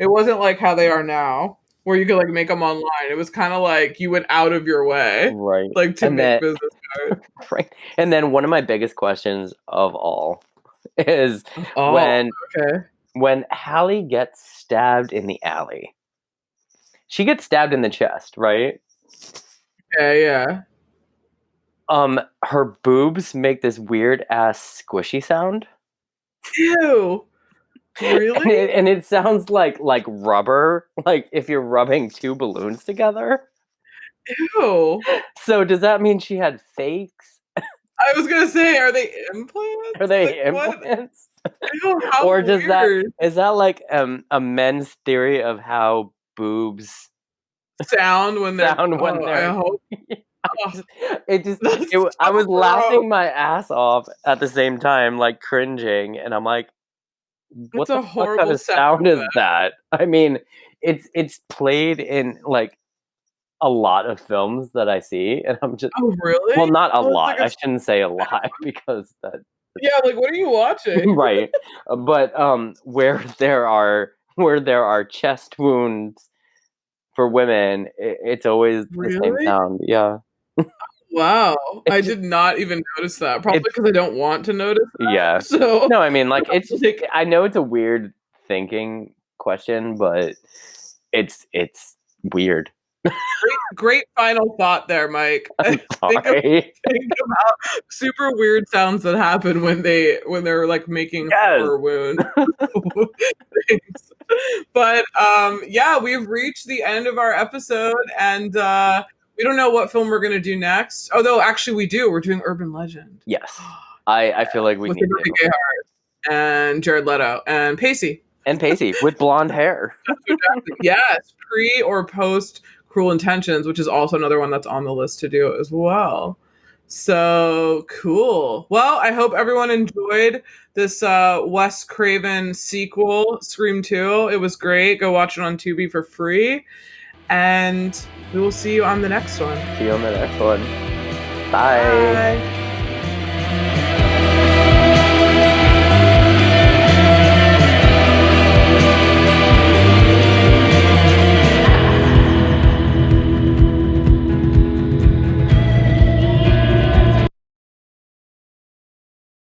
It wasn't like how they are now, where you could like make them online. It was kind of like you went out of your way, right? Like to make business cards. Right. And then one of my biggest questions of all is when Hallie gets stabbed in the alley. She gets stabbed in the chest, right? Yeah. Her boobs make this weird ass squishy sound. Ew. Really? And it sounds like rubber, like if you're rubbing 2 balloons together. Ew. So does that mean she had fakes? I was gonna say, are they implants? Are they implants? Ew, how or does weird. is that like a men's theory of how boobs sound when they're I hope. I was laughing my ass off at the same time, like cringing, and I'm like, what the fuck kind of sound is that? I mean, it's played in like a lot of films that I see, and I'm just really? Well, not a lot. I shouldn't say a lot because that. Yeah, like what are you watching? Right, but where there are chest wounds for women, it's always the same sound. Yeah. Wow, I did not even notice that. Probably because I don't want to notice that. Yeah. So no, I mean, like it's. I know it's a weird thinking question, but it's weird. Great final thought there, Mike. I'm think sorry. about super weird sounds that happen when they're like making Yes. horror wound things. But yeah, we've reached the end of our episode, and we don't know what film we're gonna do next. Although actually we do. We're doing Urban Legend. Yes. I feel like we with need Rebecca to. Gayheart and Jared Leto and Pacey. And Pacey with blonde hair. Yes, pre or post Cruel Intentions, which is also another one that's on the list to do as well. So cool. Well, I hope everyone enjoyed this Wes Craven sequel, Scream 2. It was great. Go watch it on Tubi for free. And we will see you on the next one. See you on the next one. Bye. Bye.